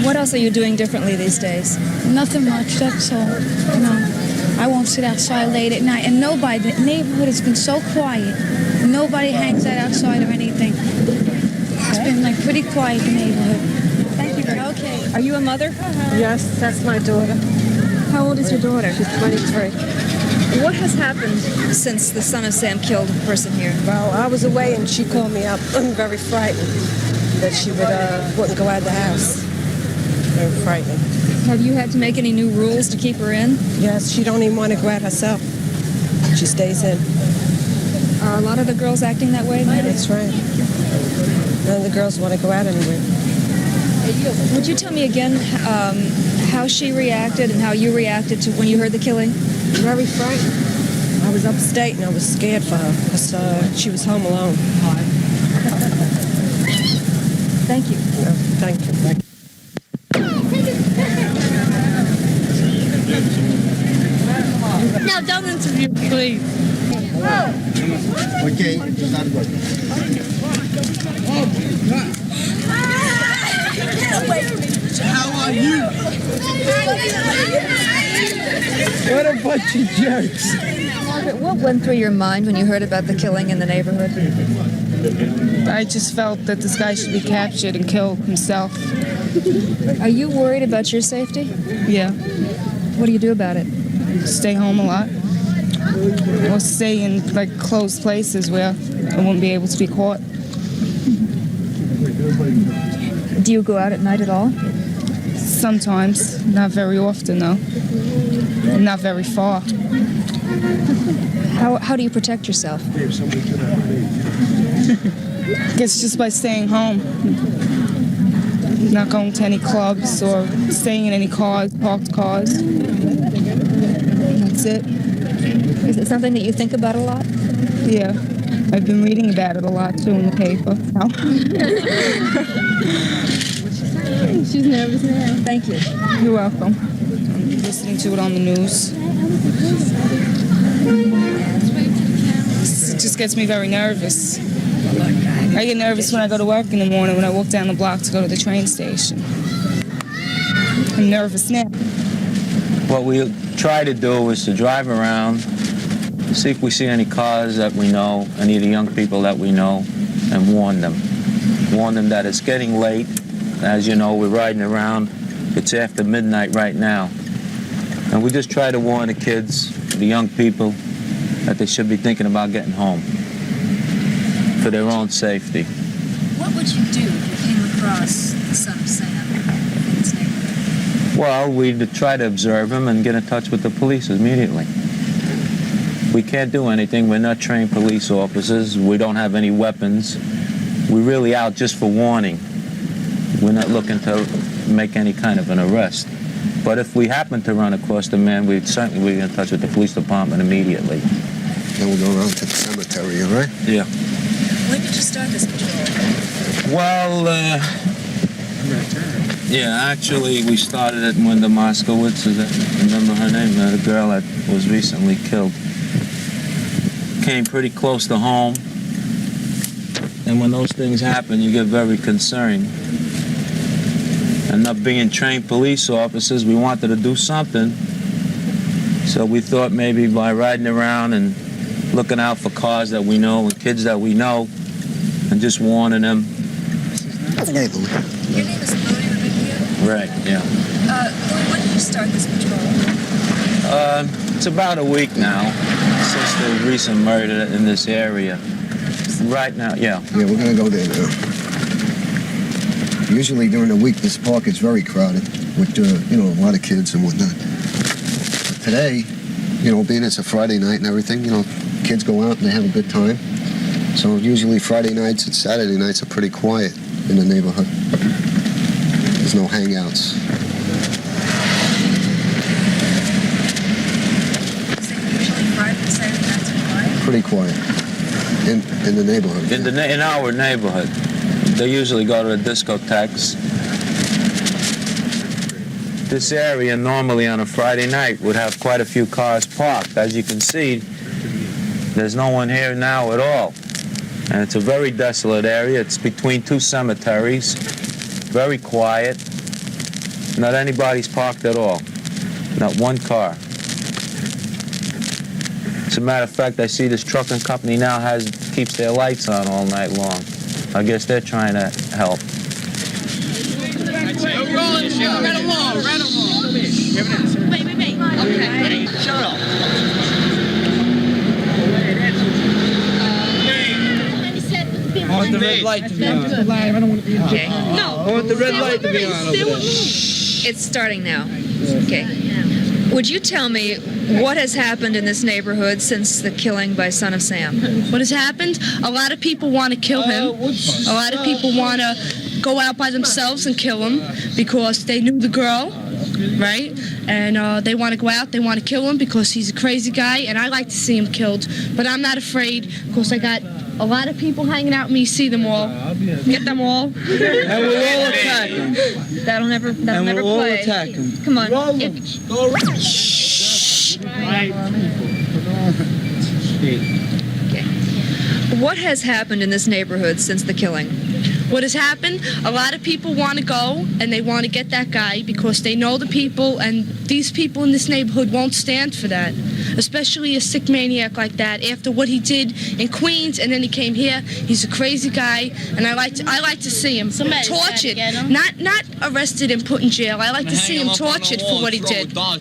What else are you doing differently these days? Nothing much, that's all. I won't sit outside late at night. And nobody, the neighborhood has been so quiet. Nobody hangs out outside or anything. It's been pretty quiet, the neighborhood. Thank you. Okay. Are you a mother? Yes, that's my daughter. How old is your daughter? She's 23. What has happened since the Son of Sam killed a person here? Well, I was away and she called me up. I'm very frightened that she wouldn't go out of the house. Very frightening. Have you had to make any new rules to keep her in? Yes, she don't even want to go out herself. She stays in. Are a lot of the girls acting that way? That's right. None of the girls want to go out anywhere. Would you tell me again how she reacted and how you reacted to when you heard the killing? Very frightened. I was upstate and I was scared for her because she was home alone. Thank you. Thank you. Now, don't interview, please. Okay, start work. How are you? What a bunch of jerks. Margaret, what went through your mind when you heard about the killing in the neighborhood? I just felt that this guy should be captured and killed himself. Are you worried about your safety? Yeah. What do you do about it? Stay home a lot. Or stay in closed places where I won't be able to be caught. Do you go out at night at all? Sometimes. Not very often, though. Not very far. How do you protect yourself? I guess just by staying home. Not going to any clubs or staying in any cars, parked cars. That's it. Is it something that you think about a lot? Yeah. I've been reading about it a lot, too, in the paper. She's nervous now. Thank you. You're welcome. I'm listening to it on the news. It just gets me very nervous. I get nervous when I go to work in the morning, when I walk down the block to go to the train station. I'm nervous now. What we try to do is to drive around see if we see any cars that we know, any of the young people that we know, and warn them. Warn them that it's getting late. As you know, we're riding around. It's after midnight right now. And we just try to warn the kids, the young people, that they should be thinking about getting home for their own safety. What would you do if you came across the son of Sam in his neighborhood? Well, we'd try to observe him and get in touch with the police immediately. We can't do anything. We're not trained police officers. We don't have any weapons. We're really out just for warning. We're not looking to make any kind of an arrest. But if we happen to run across the man, we'd certainly be in touch with the police department immediately. Then we'll go around to the cemetery, all right? Yeah. When did you start this patrol? Well, yeah, actually, we started it when the Moskowitz, remember her name, the girl that was recently killed, came pretty close to home. And when those things happen, you get very concerned. And not being trained police officers, we wanted to do something. So we thought maybe by riding around and looking out for cars that we know and kids that we know and just warning them. Your name is Louie Rebecca? Right, yeah. When did you start this patrol? It's about a week now since the recent murder in this area. Right now, yeah. Yeah, we're gonna go there now. Usually during the week, this park is very crowded with, a lot of kids and whatnot. But today, being it's a Friday night and everything, kids go out and they have a good time. So usually Friday nights and Saturday nights are pretty quiet in the neighborhood. There's no hangouts. Usually Friday and Saturday nights are quiet? Pretty quiet in the neighborhood. In our neighborhood. They usually go to the discotheques. This area normally on a Friday night would have quite a few cars parked. As you can see, there's no one here now at all. And it's a very desolate area. It's between two cemeteries. Very quiet. Not anybody's parked at all. Not one car. As a matter of fact, I see this trucking company now keeps their lights on all night long. I guess they're trying to help. Right along. Wait. Okay. Shut up. I want the red light to be on. I don't want to be on. Okay. No. I want the red light to be on over there. It's starting now. Okay. Would you tell me what has happened in this neighborhood since the killing by Son of Sam? What has happened? A lot of people want to kill him. A lot of people want to go out by themselves and kill him because they knew the girl, right? And they want to go out, they want to kill him because he's a crazy guy, and I like to see him killed. But I'm not afraid because I got a lot of people hanging out with me, see them all. Get them all. And we'll all attack him. That'll never play. And we'll all attack him. Come on. What has happened in this neighborhood since the killing? What has happened? A lot of people want to go and they want to get that guy because they know the people, and these people in this neighborhood won't stand for that. Especially a sick maniac like that. After what he did in Queens and then he came here, he's a crazy guy, and I like to see him tortured, not arrested and put in jail. I like to see him tortured for what he did. Nah,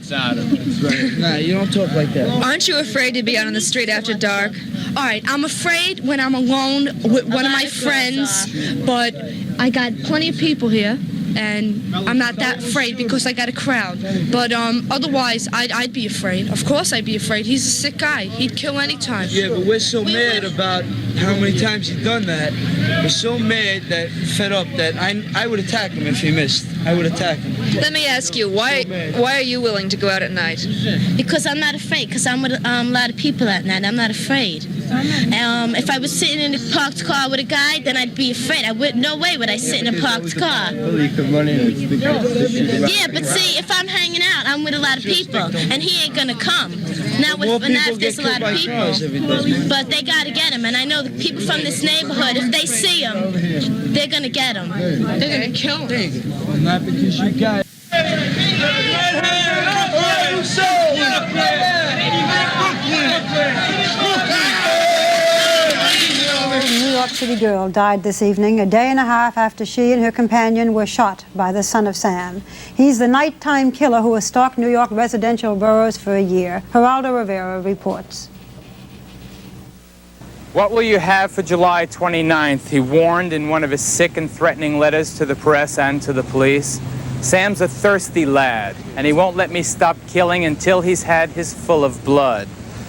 you don't talk like that. Aren't you afraid to be out on the street after dark? All right, I'm afraid when I'm alone with one of my friends, but I got plenty of people here, and I'm not that afraid because I got a crowd. But otherwise, I'd be afraid. Of course I'd be afraid. He's a sick guy. He'd kill any time. Yeah, but we're so mad about how many times he's done that. We're so mad that, fed up, that I would attack him if he missed. I would attack him. Let me ask you, why are you willing to go out at night? Because I'm not afraid, because I'm with a lot of people at night. I'm not afraid. If I was sitting in a parked car with a guy, then I'd be afraid. No way would I sit in a parked car. You could run in and speak. Yeah, but see, if I'm hanging out, I'm with a lot of people, and he ain't gonna come. Not if there's a lot of people. But they gotta get him, and I know the people from this neighborhood, if they see him, they're gonna get him. They're gonna kill him. Not because you got York City girl died this evening, a day and a half after she and her companion were shot by the Son of Sam. He's the nighttime killer who has stalked New York residential boroughs for a year. Geraldo Rivera reports. What will you have for July 29th? He warned in one of his sick and threatening letters to the press and to the police. Sam's a thirsty lad, and he won't let me stop killing until he's had his full of blood.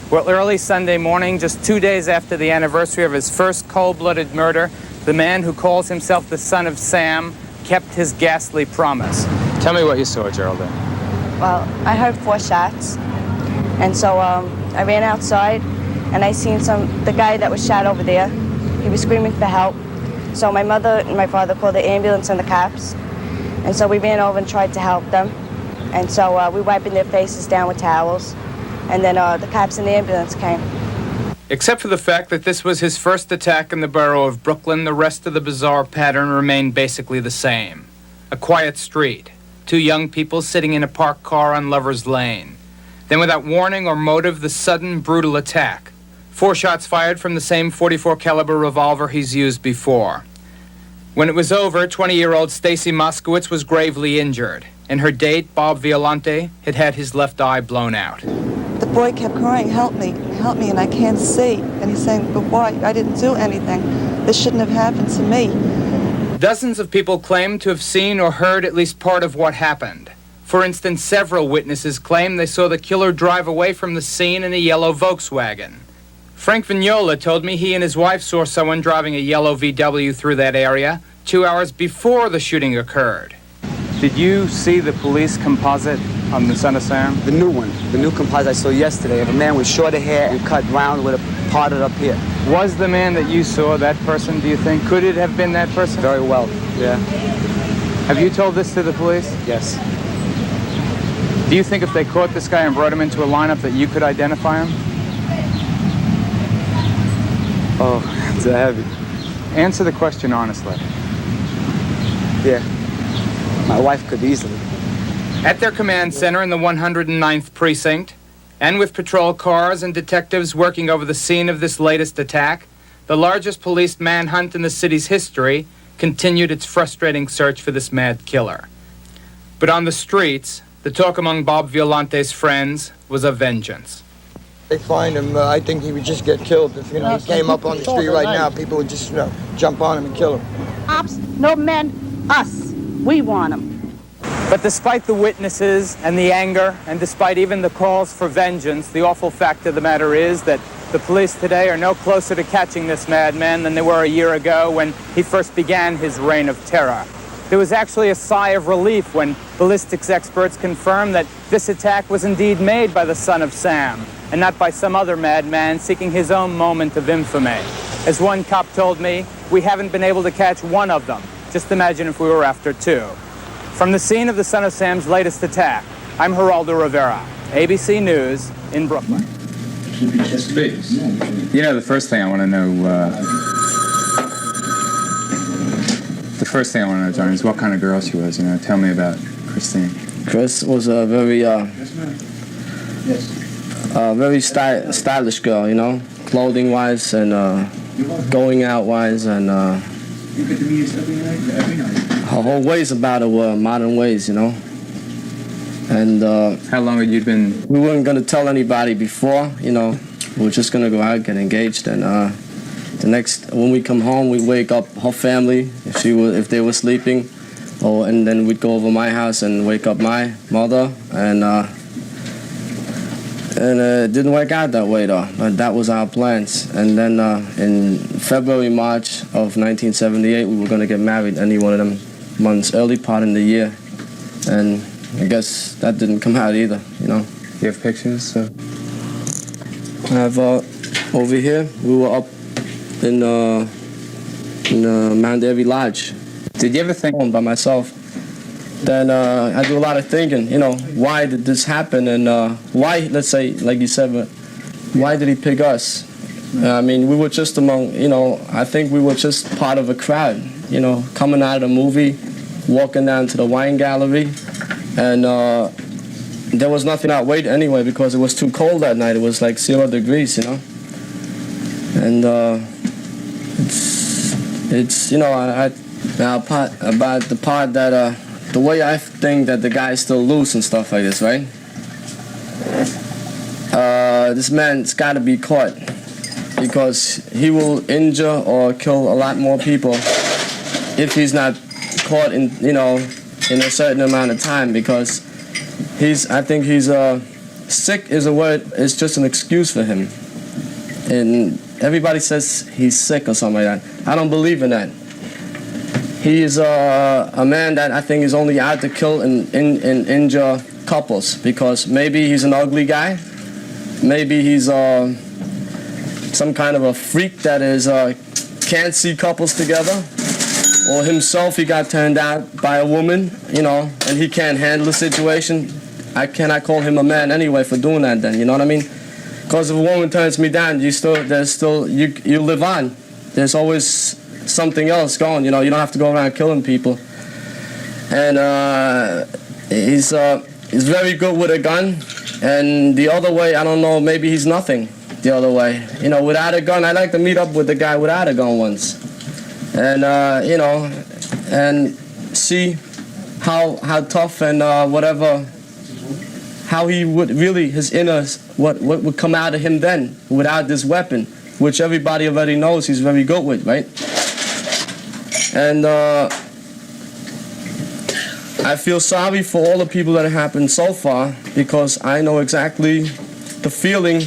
Well, early Sunday morning, just 2 days after the anniversary of his first cold-blooded murder, the man who calls himself the Son of Sam kept his ghastly promise. Tell me what you saw, Geraldine. Well, I heard 4 shots, and so I ran outside, and I seen the guy that was shot over there. He was screaming for help. So my mother and my father called the ambulance and the cops, and so we ran over and tried to help them. And so we wiping their faces down with towels, and then the cops and the ambulance came. Except for the fact that this was his first attack in the borough of Brooklyn, the rest of the bizarre pattern remained basically the same. A quiet street, 2 young people sitting in a parked car on Lover's Lane. Then without warning or motive, the sudden, brutal attack. 4 shots fired from the same .44 caliber revolver he's used before. When it was over, 20-year-old Stacy Moskowitz was gravely injured, and her date, Bob Violante, had had his left eye blown out. The boy kept crying, help me, and I can't see. And he's saying, but why? I didn't do anything. This shouldn't have happened to me. Dozens of people claimed to have seen or heard at least part of what happened. For instance, several witnesses claim they saw the killer drive away from the scene in a yellow Volkswagen. Frank Vignola told me he and his wife saw someone driving a yellow VW through that area 2 hours before the shooting occurred. Did you see the police composite on the Son of Sam? The new one, the new composite I saw yesterday of a man with shorter hair and cut round with a parted up here. Was the man that you saw that person, do you think? Could it have been that person? Very well, yeah. Have you told this to the police? Yes. Do you think if they caught this guy and brought him into a lineup that you could identify him? Oh, it's heavy. Answer the question honestly. Yeah. My wife could easily. At their command center in the 109th Precinct, and with patrol cars and detectives working over the scene of this latest attack, the largest police manhunt in the city's history continued its frustrating search for this mad killer. But on the streets, the talk among Bob Violante's friends was of vengeance. They find him, I think he would just get killed. If he came up on the street right now, people would just jump on him and kill him. Cops, no men, us. We want him. But despite the witnesses and the anger, and despite even the calls for vengeance, the awful fact of the matter is that the police today are no closer to catching this madman than they were a year ago when he first began his reign of terror. There was actually a sigh of relief when ballistics experts confirmed that this attack was indeed made by the Son of Sam, and not by some other madman seeking his own moment of infamy. As one cop told me, we haven't been able to catch one of them. Just imagine if we were after 2. From the scene of the Son of Sam's latest attack, I'm Geraldo Rivera, ABC News in Brooklyn. You know, the first thing I want to know, John, is what kind of girl she was. Tell me about Christine. Chris was a very stylish girl, clothing-wise and going out-wise, and her whole ways about it were modern ways, And how long had you been? We weren't gonna tell anybody before, we were just gonna go out, get engaged, and when we come home, we wake up her family if they were sleeping, and then we'd go over my house and wake up my mother, and it didn't work out that way though. But that was our plans. And then in February, March of 1978, we were gonna get married any one of them months, early part in the year, and I guess that didn't come out either. You have pictures? I have over here. We were up in Mount Airy Lodge. Did you ever think by myself? Then I do a lot of thinking, why did this happen, and why, let's say, like you said, but why did he pick us? We were just among, I think we were just part of a crowd, coming out of the movie, walking down to the wine gallery, and there was nothing out wait anyway because it was too cold that night. It was like 0 degrees, And It's, you know, about the part that, the way I think that the guy is still loose and stuff like this, right? This man's got to be caught because he will injure or kill a lot more people if he's not caught in, you know, in a certain amount of time, because I think he's sick is a word, it's just an excuse for him. And everybody says he's sick or something like that. I don't believe in that. He is a man that I think is only out to kill and injure couples, because maybe he's an ugly guy, maybe he's some kind of a freak that is can't see couples together, or himself he got turned out by a woman, you know, and he can't handle the situation. I cannot call him a man anyway for doing that then, you know what I mean? Because if a woman turns me down, you live on. There's always something else going, you know, you don't have to go around killing people. And he's very good with a gun, and the other way, I don't know, maybe he's nothing the other way. You know, without a gun, I like to meet up with the guy without a gun once. And, you know, and see how tough and whatever, how he would really, his inner, what would come out of him then without this weapon, which everybody already knows he's very good with, right? And I feel sorry for all the people that have happened so far, because I know exactly the feeling,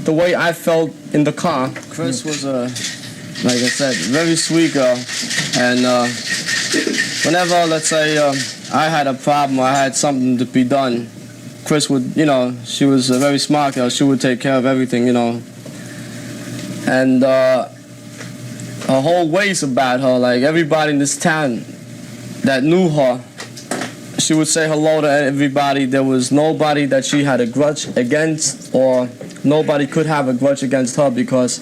the way I felt in the car. Chris was like I said, very sweet girl, and whenever, let's say, I had a problem or I had something to be done, Chris would, you know, she was a very smart girl, she would take care of everything, you know. And her whole ways about her, like everybody in this town that knew her, she would say hello to everybody. There was nobody that she had a grudge against, or nobody could have a grudge against her, because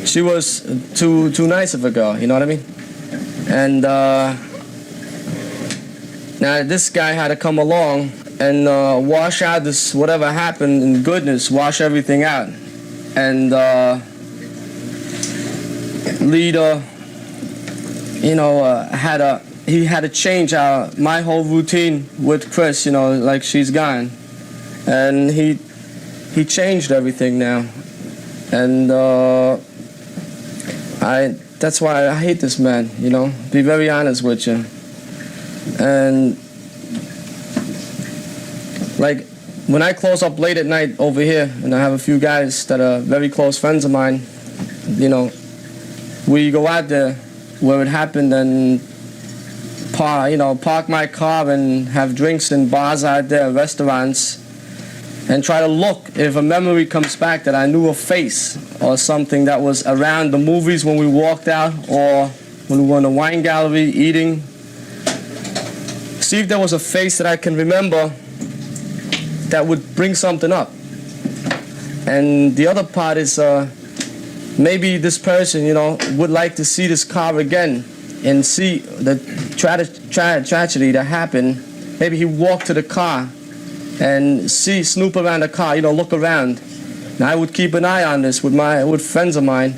she was too nice of a girl, you know what I mean? And now this guy had to come along and wash out this, whatever happened in goodness, wash everything out, and leader, you know, he had to change my whole routine with Chris, you know, like she's gone, and he changed everything now, and that's why I hate this man, you know, be very honest with you. And like when I close up late at night over here, and I have a few guys that are very close friends of mine, you know, we go out there where it happened and park my car and have drinks in bars out there, restaurants, and try to look if a memory comes back that I knew a face or something that was around the movies when we walked out, or when we were in the wine gallery eating. See if there was a face that I can remember that would bring something up. And the other part is maybe this person, you know, would like to see this car again and see the tragedy that happened. Maybe he walked to the car and snoop around the car, you know, look around. And I would keep an eye on this with friends of mine,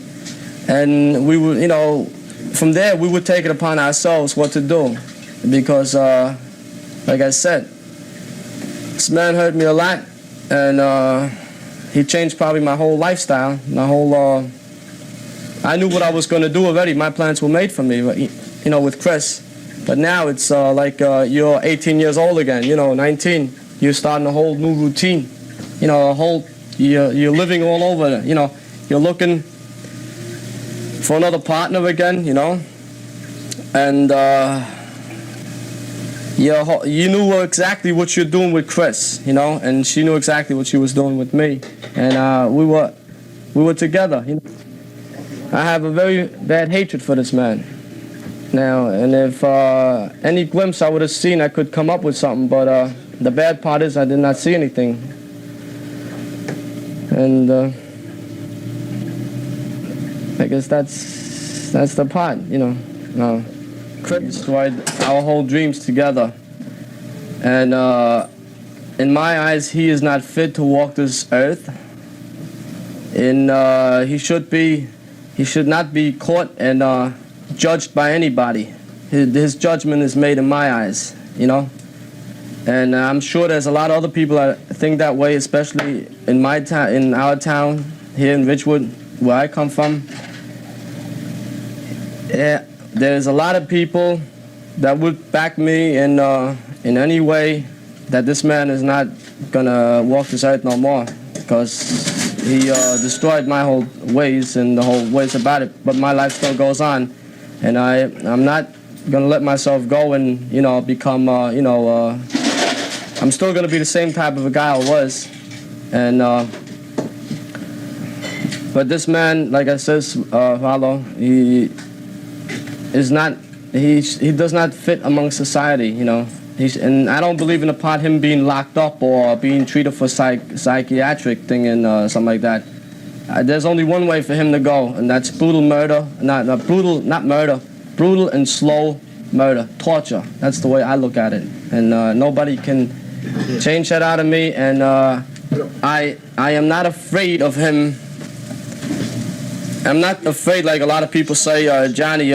and we would, you know, from there we would take it upon ourselves what to do, because like I said, this man hurt me a lot, and he changed probably my whole lifestyle, my whole. I knew what I was going to do already. My plans were made for me, you know, with Chris. But now it's like you're 18 years old again, you know, 19. You're starting a whole new routine, you know, you're living all over, you know, you're looking for another partner again, you know, and you knew exactly what you're doing with Chris, you know, and she knew exactly what she was doing with me, and we were together, you know. I have a very bad hatred for this man now, and if any glimpse I would have seen, I could come up with something, but the bad part is I did not see anything. And I guess that's the part, you know. Chris destroyed our whole dreams together, and in my eyes, he is not fit to walk this earth. And he should not be caught and judged by anybody. His judgment is made in my eyes, you know. And I'm sure there's a lot of other people that think that way, especially in my town, in our town here in Ridgewood, where I come from. Yeah, there's a lot of people that would back me in any way that this man is not gonna walk this earth no more, because he destroyed my whole ways and the whole ways about it. But my life still goes on, and I'm not gonna let myself go and become I'm still gonna be the same type of a guy I was, and but this man, like I said, Harlow, he is not. He does not fit among society, you know. And I don't believe in the part him being locked up or being treated for psychiatric thing and something like that. There's only one way for him to go, and that's brutal murder. Not murder, brutal and slow murder, torture. That's the way I look at it, and nobody can change that out of me. And I am not afraid of him. I'm not afraid like a lot of people say, Johnny,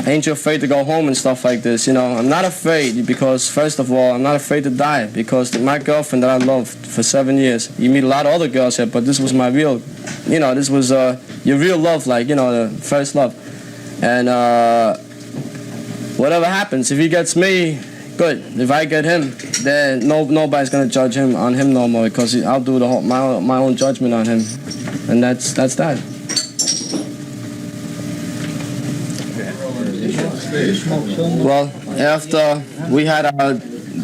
ain't you afraid to go home and stuff like this? You know, I'm not afraid because, first of all, I'm not afraid to die because my girlfriend that I loved for 7 years, you meet a lot of other girls here, but this was my real, this was your real love, like, the first love. And whatever happens, if he gets me, good. If I get him, then nobody's going to judge him on him no more because I'll do my own judgment on him. And that's that. Well, after we had our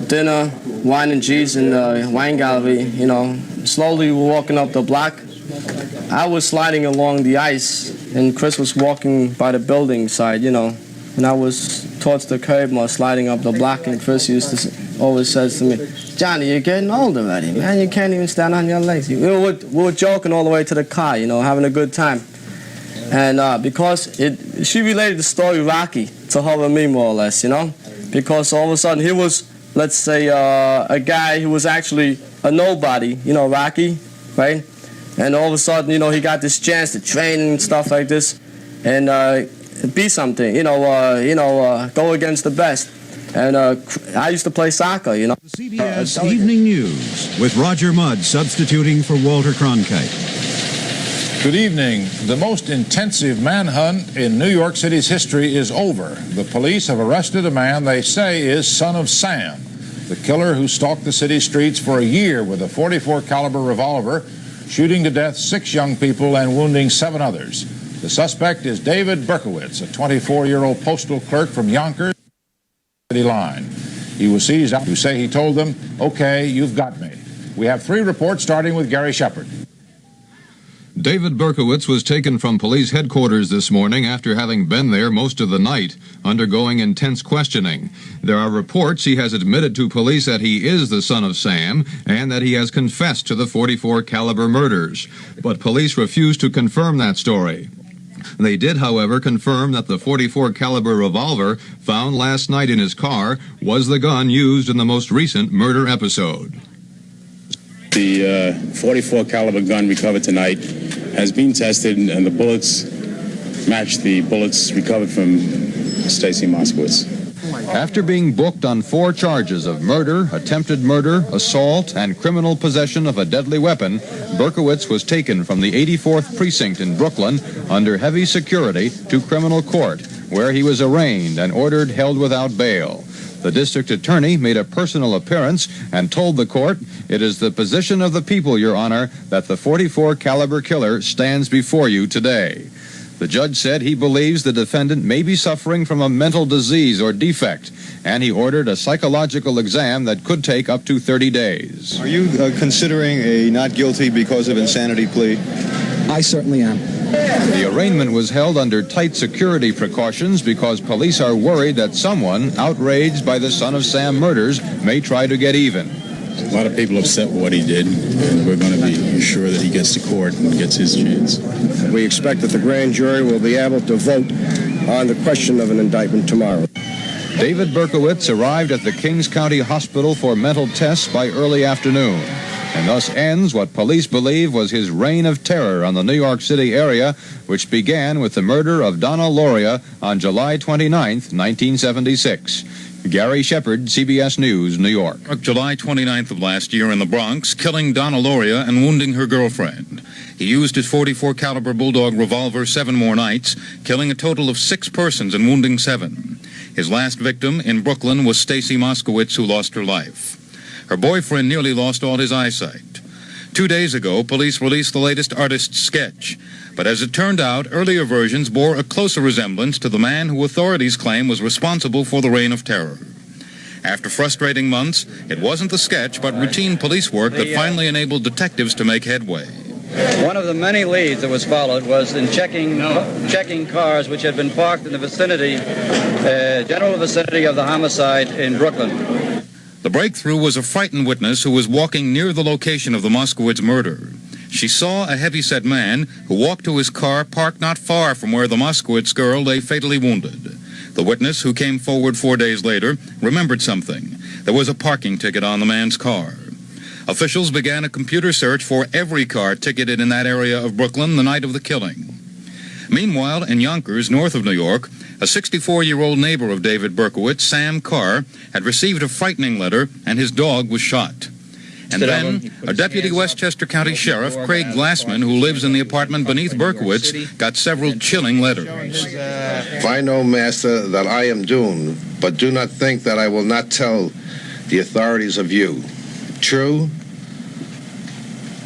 dinner, wine and cheese in the wine gallery, slowly we were walking up the block. I was sliding along the ice, and Chris was walking by the building side, and I was towards the curb or sliding up the block, and Chris always says to me, Johnny, you're getting old already, man. You can't even stand on your legs. We were joking all the way to the car, having a good time. And because she related the story Rocky to her and me more or less, because all of a sudden he was, let's say, a guy who was actually a nobody, Rocky, right? And all of a sudden, he got this chance to train and stuff like this and be something, go against the best. And I used to play soccer, CBS Evening News with Roger Mudd substituting for Walter Cronkite. Good evening. The most intensive manhunt in New York City's history is over. The police have arrested a man they say is Son of Sam, the killer who stalked the city streets for a year with a .44 caliber revolver, shooting to death 6 young people and wounding 7 others. The suspect is David Berkowitz, a 24-year-old postal clerk from Yonkers city line. He was seized out to say he told them, "Okay, you've got me." We have 3 reports starting with Gary Shepard. David Berkowitz was taken from police headquarters this morning after having been there most of the night, undergoing intense questioning. There are reports he has admitted to police that he is the son of Sam and that he has confessed to the .44 caliber murders. But police refuse to confirm that story. They did, however, confirm that the .44 caliber revolver found last night in his car was the gun used in the most recent murder episode. The .44 caliber gun recovered tonight has been tested, and the bullets match the bullets recovered from Stacy Moskowitz. After being booked on 4 charges of murder, attempted murder, assault, and criminal possession of a deadly weapon, Berkowitz was taken from the 84th Precinct in Brooklyn under heavy security to criminal court, where he was arraigned and ordered held without bail. The district attorney made a personal appearance and told the court, "It is the position of the people, Your Honor, that the .44 caliber killer stands before you today." The judge said he believes the defendant may be suffering from a mental disease or defect, and he ordered a psychological exam that could take up to 30 days. Are you considering a not guilty because of insanity plea? I certainly am. The arraignment was held under tight security precautions because police are worried that someone outraged by the Son of Sam murders may try to get even. A lot of people upset with what he did, and we're going to be sure that he gets to court and gets his chance. We expect that the grand jury will be able to vote on the question of an indictment tomorrow. David Berkowitz arrived at the Kings County Hospital for mental tests by early afternoon. and thus ends what police believe was his reign of terror on the New York City area, which began with the murder of Donna Lauria on July 29, 1976. Gary Shepard, CBS News, New York. July 29th of last year in the Bronx, killing Donna Lauria and wounding her girlfriend. He used his .44 caliber Bulldog revolver 7 more nights, killing a total of 6 persons and wounding 7. His last victim in Brooklyn was Stacy Moskowitz, who lost her life. Her boyfriend nearly lost all his eyesight. 2 days ago, police released the latest artist's sketch. But as it turned out, earlier versions bore a closer resemblance to the man who authorities claim was responsible for the reign of terror. After frustrating months, it wasn't the sketch, but routine police work that finally enabled detectives to make headway. One of the many leads that was followed was in checking cars which had been parked in the vicinity, general vicinity of the homicide in Brooklyn. The breakthrough was a frightened witness who was walking near the location of the Moskowitz murder. She saw a heavy-set man who walked to his car parked not far from where the Moskowitz girl lay fatally wounded. The witness, who came forward 4 days later, remembered something. There was a parking ticket on the man's car. Officials began a computer search for every car ticketed in that area of Brooklyn the night of the killing. Meanwhile, in Yonkers, north of New York, a 64-year-old neighbor of David Berkowitz, Sam Carr, had received a frightening letter, and his dog was shot. And then, a deputy Westchester County Sheriff, Craig Glassman, who lives in the apartment beneath Berkowitz, got several chilling letters. I know, Master, that I am doomed, but do not think that I will not tell the authorities of you. True,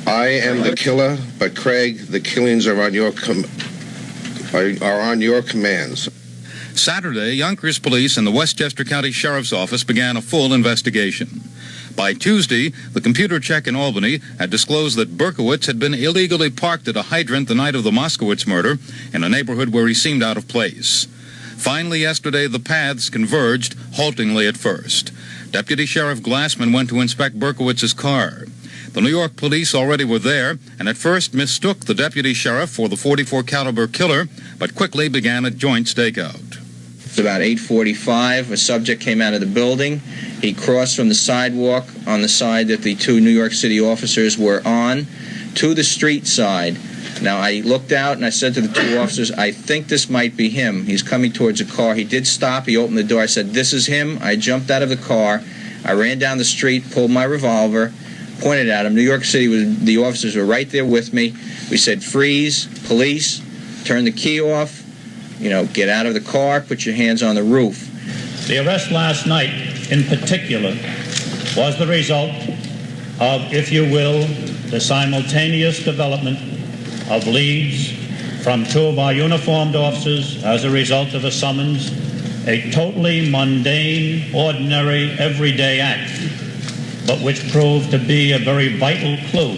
I am the killer, but Craig, the killings are on your commands. Saturday, Yonkers police and the Westchester County Sheriff's Office began a full investigation. By Tuesday, the computer check in Albany had disclosed that Berkowitz had been illegally parked at a hydrant the night of the Moskowitz murder in a neighborhood where he seemed out of place. Finally, yesterday, the paths converged, haltingly at first. Deputy Sheriff Glassman went to inspect Berkowitz's car. The New York police already were there and at first mistook the deputy sheriff for the .44 caliber killer, but quickly began a joint stakeout. It's about 8:45. A subject came out of the building. He crossed from the sidewalk on the side that the 2 New York City officers were on to the street side. Now, I looked out and I said to the 2 officers, I think this might be him. He's coming towards a car. He did stop. He opened the door. I said, this is him. I jumped out of the car. I ran down the street, pulled my revolver, pointed at him. New York City, the officers were right there with me. We said, freeze, police, turn the key off, get out of the car, put your hands on the roof. The arrest last night, in particular, was the result of, if you will, the simultaneous development of leads from 2 of our uniformed officers as a result of a summons, a totally mundane, ordinary, everyday act, but which proved to be a very vital clue.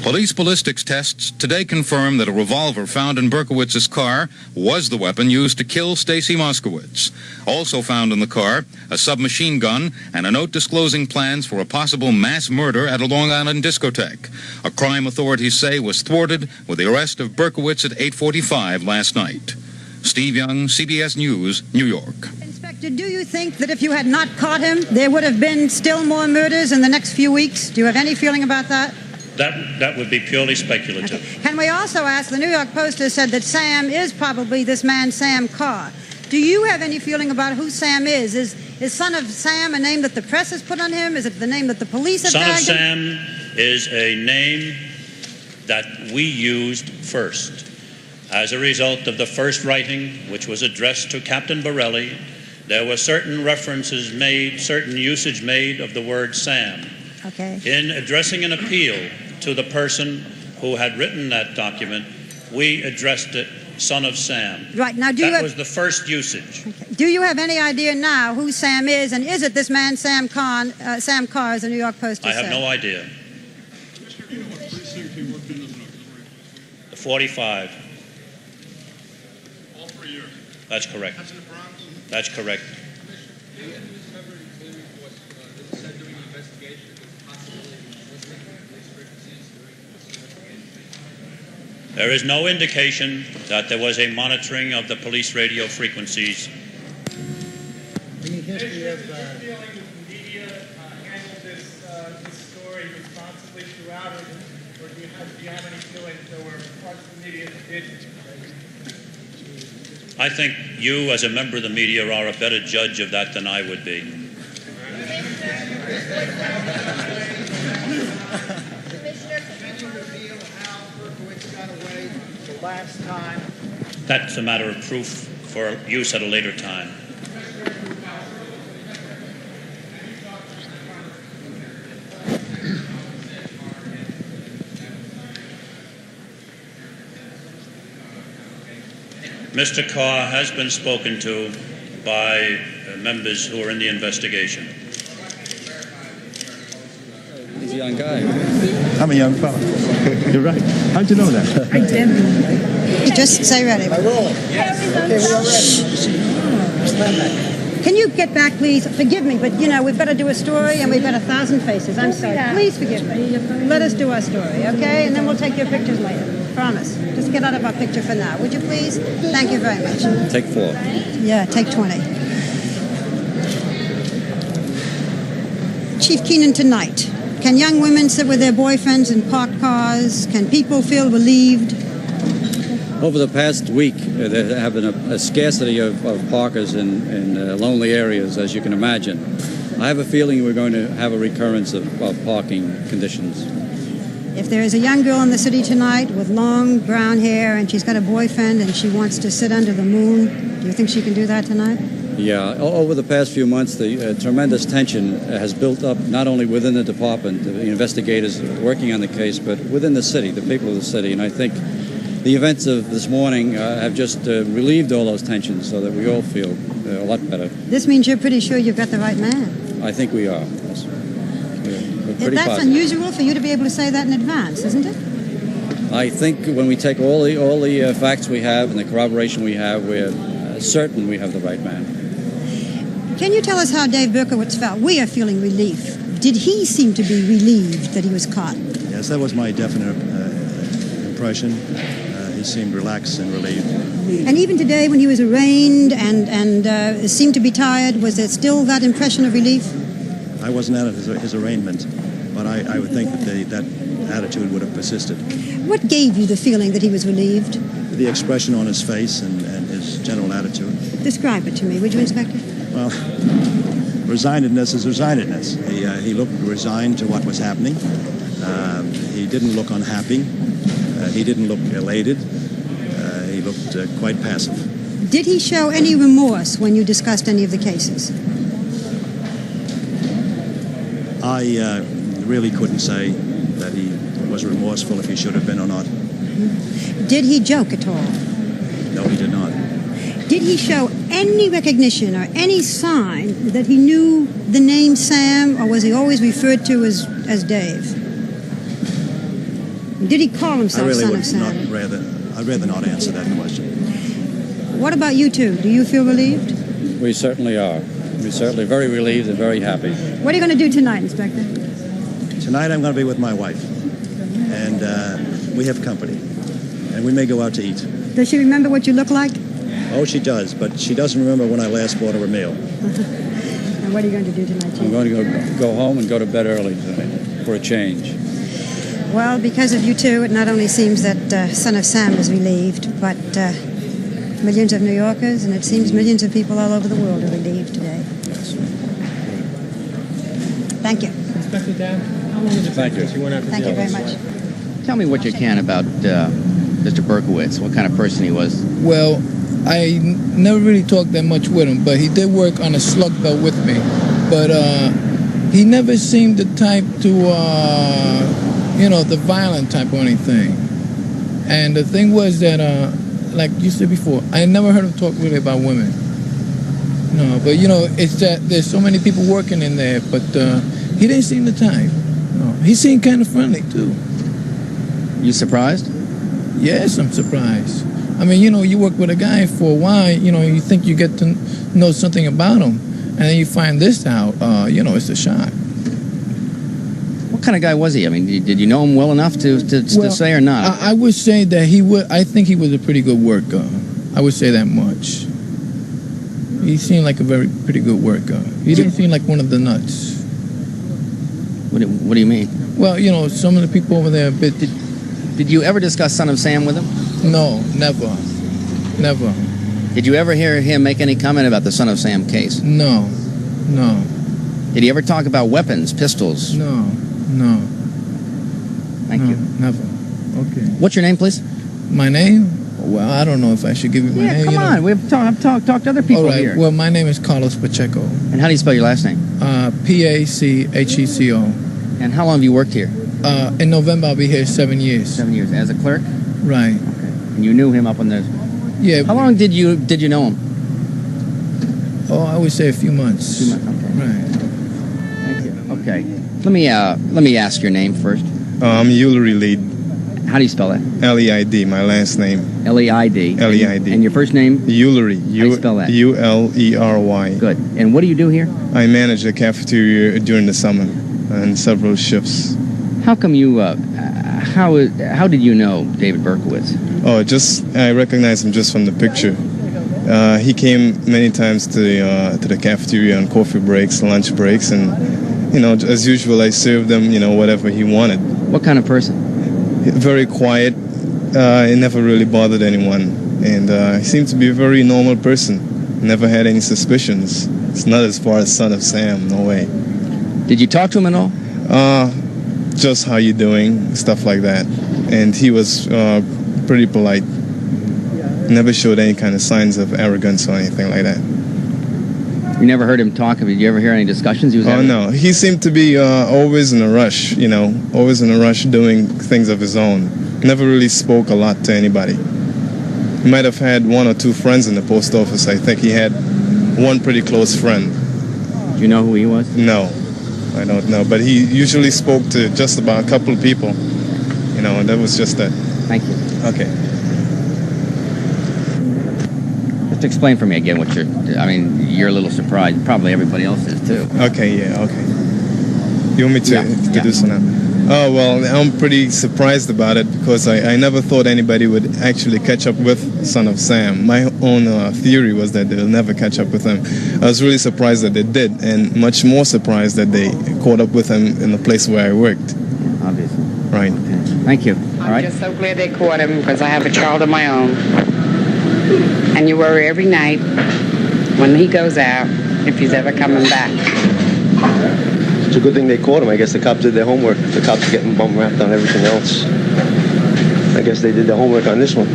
Police ballistics tests today confirm that a revolver found in Berkowitz's car was the weapon used to kill Stacy Moskowitz. Also found in the car, a submachine gun and a note disclosing plans for a possible mass murder at a Long Island discotheque. A crime authorities say was thwarted with the arrest of Berkowitz at 8:45 last night. Steve Young, CBS News, New York. Inspector, do you think that if you had not caught him, there would have been still more murders in the next few weeks? Do you have any feeling about that? That would be purely speculative. Okay. Can we also ask, the New York Post has said that Sam is probably this man, Sam Carr. Do you have any feeling about who Sam is? Is Son of Sam a name that the press has put on him? Is it the name that the police have tagged him? Son of Sam is a name that we used first. As a result of the first writing, which was addressed to Captain Borelli, there were certain references made, certain usage made of the word Sam. Okay. In addressing an appeal to the person who had written that document, we addressed it Son of Sam. Right. Now, that was the first usage. Okay. Do you have any idea now who Sam is, and is it this man, Sam Carr, as the New York Post has said? I have no idea. The 45. All 3 years. That's correct. That's in the Bronx? That's correct. There is no indication that there was a monitoring of the police radio frequencies. Any history of media handled this story responsibly throughout it, or do you have any feelings there were parts of the media that didn't? I think you, as a member of the media, are a better judge of that than I would be. Last time. That's a matter of proof for use at a later time. Mr. Carr has been spoken to by members who are in the investigation. He's a young guy. I'm a young fella. You're right. How'd you know that? I did. Just say ready. We're rolling. Yes. Okay, we are ready. Can you get back, please? Forgive me, but you know, we've got to do a story and we've got 1,000 faces. I'm sorry. Please forgive me. Let us do our story, okay? And then we'll take your pictures later. Promise. Just get out of our picture for now, would you please? Thank you very much. Take 4. Yeah, take 20. Chief Keenan, tonight, can young women sit with their boyfriends in parked cars? Can people feel relieved? Over the past week, there have been a scarcity of parkers in lonely areas, as you can imagine. I have a feeling we're going to have a recurrence of parking conditions. If there is a young girl in the city tonight with long brown hair and she's got a boyfriend and she wants to sit under the moon, do you think she can do that tonight? Yeah, over the past few months, the tremendous tension has built up not only within the department, the investigators working on the case, but within the city, the people of the city. And I think the events of this morning have just relieved all those tensions so that we all feel a lot better. This means you're pretty sure you've got the right man. I think we are. Yes. We're pretty That's positive. unusual for you to be able to say that in advance, isn't it? I think when we take all the facts we have and the corroboration we have, we're certain we have the right man. Can you tell us how Dave Berkowitz felt? We are feeling relief. Did he seem to be relieved that he was caught? Yes, that was my definite impression. He seemed relaxed and relieved. And even today, when he was arraigned and seemed to be tired, was there still that impression of relief? I wasn't at his arraignment, but I would think that that attitude would have persisted. What gave you the feeling that he was relieved? The expression on his face and his general attitude. Describe it to me, would you, Inspector? Well, resignedness is resignedness. He looked resigned to what was happening. He didn't look unhappy. He didn't look elated. He looked quite passive. Did he show any remorse when you discussed any of the cases? I really couldn't say that he was remorseful if he should have been or not. Did he joke at all? No, he did not. Did he show any recognition or any sign that he knew the name Sam, or was he always referred to as Dave? Did he call himself Son of Sam? I'd rather not answer that question. What about you two? Do you feel relieved? We certainly are. We're certainly very relieved and very happy. What are you going to do tonight, Inspector? Tonight I'm going to be with my wife, and we have company, and we may go out to eat. Does she remember what you look like? Oh, she does, but she doesn't remember when I last bought her a meal. And what are you going to do tonight, Chief? I'm going to go home and go to bed early tonight for a change. Well, because of you two, it not only seems that Son of Sam is relieved, but millions of New Yorkers, and it seems millions of people all over the world are relieved today. Yes. Thank you. Inspector Dan, how long did it take since you went after Thank you very much. Tell me what you can about Mr. Berkowitz, what kind of person he was. Well, I never really talked that much with him, but he did work on a slug belt with me. But he never seemed the type to, the violent type or anything. And the thing was that, like you said before, I never heard him talk really about women. No, but it's that there's so many people working in there, but he didn't seem the type. No, he seemed kind of friendly too. You surprised? Yes, I'm surprised. I mean, you work with a guy for a while, you think you get to know something about him, and then you find this out, it's a shock. What kind of guy was he? I mean, did you know him well enough to say or not? I would say that I think he was a pretty good worker. I would say that much. He seemed like a pretty good worker. He didn't seem like one of the nuts. What do you mean? Well, you know, some of the people over there. But did you ever discuss Son of Sam with him? No, never. Never. Did you ever hear him make any comment about the Son of Sam case? No. No. Did he ever talk about weapons, pistols? No. No. Thank you. Never. Okay. What's your name, please? My name? Well, I don't know if I should give you my name. Come on. I've talked to other people all right. here. Well, my name is Carlos Pacheco. And how do you spell your last name? Pacheco. And how long have you worked here? In November, I'll be here 7 years. 7 years. As a clerk? Right. Okay. And you knew him up on the... Yeah. How long did you know him? Oh, I would say a few months. A few months, okay. Right. Thank you. Okay. Let me ask your name first. I'm Ullery Lead. How do you spell that? L-E-I-D, my last name. L-E-I-D. L-E-I-D. And your first name? Ullery. How do you spell that? U-L-E-R-Y. Good. And what do you do here? I manage the cafeteria during the summer and several shifts. How come you, how did you know David Berkowitz? Oh, I recognize him just from the picture. He came many times to the cafeteria on coffee breaks, lunch breaks, and, you know, as usual, I served him, you know, whatever he wanted. What kind of person? Very quiet. He never really bothered anyone. And he seemed to be a very normal person. Never had any suspicions. It's not as far as Son of Sam, no way. Did you talk to him at all? Just how you doing, stuff like that. And he was pretty polite. Never showed any kind of signs of arrogance or anything like that. You never heard him talk? Did you ever hear any discussions he was having? Oh, no. He seemed to be always in a rush, you know, always in a rush doing things of his own. Never really spoke a lot to anybody. He might have had one or two friends in the post office. I think he had one pretty close friend. Do you know who he was? No, I don't know. But he usually spoke to just about a couple of people, you know, and that was just that. Thank you. Okay. Just explain for me again what you're a little surprised. Probably everybody else is too. Okay, yeah, okay. You want me to do so now? Oh, well, I'm pretty surprised about it because I never thought anybody would actually catch up with Son of Sam. My own theory was that they'll never catch up with him. I was really surprised that they did, and much more surprised that they caught up with him in the place where I worked. Yeah, obviously. Right. Okay. Thank you. I'm just so glad they caught him because I have a child of my own. And you worry every night when he goes out if he's ever coming back. It's a good thing they caught him. I guess the cops did their homework. The cops are getting bum wrapped on everything else. I guess they did their homework on this one.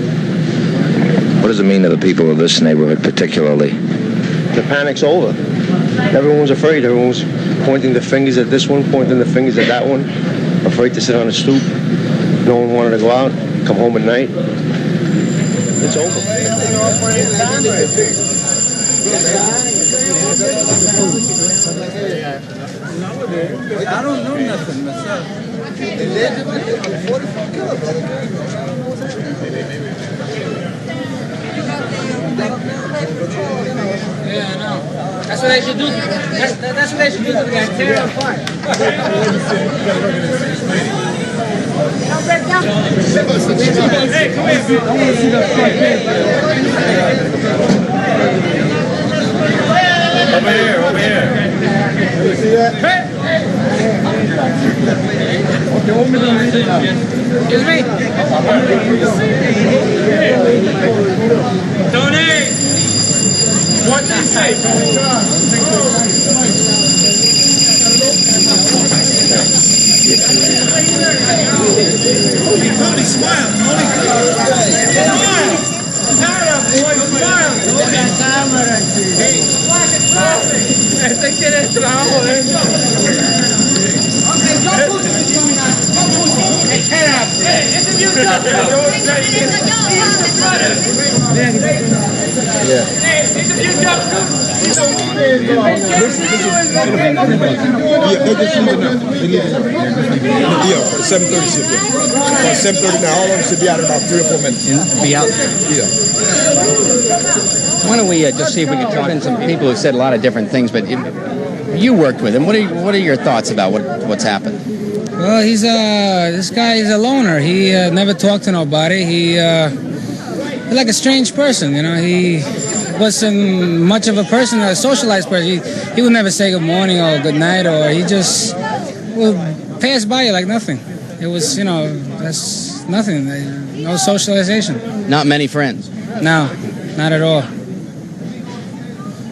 What does it mean to the people of this neighborhood particularly? The panic's over. Everyone was afraid. Everyone was pointing the fingers at this one, pointing the fingers at that one, afraid to sit on a stoop. No one wanted to go out, come home at night. It's over. I don't know nothing myself. Yeah, I know. That's what they should do. That's what they should do to the guy. Tear it apart. Hey, come here. I want to see that Over here. You see that? Okay, what are we doing now? Excuse me? Tony! What did you say, Tony? Tony, smile. Tony, smile. Smile, Este quiere trabajo, Yeah, for the 7:30 shift. Yeah. 7:30 now. All of them should be out in about 3 or 4 minutes. Be out? Yeah. Why don't we just see if we can talk to some people who said a lot of different things, but you worked with him. What are your thoughts about what's happened? Well, this guy is a loner. He never talked to nobody. He's like a strange person, you know. He wasn't much of a person, a socialized person. He would never say good morning or good night, or he just will pass by you like nothing. It was, that's nothing. No socialization. Not many friends. No, not at all.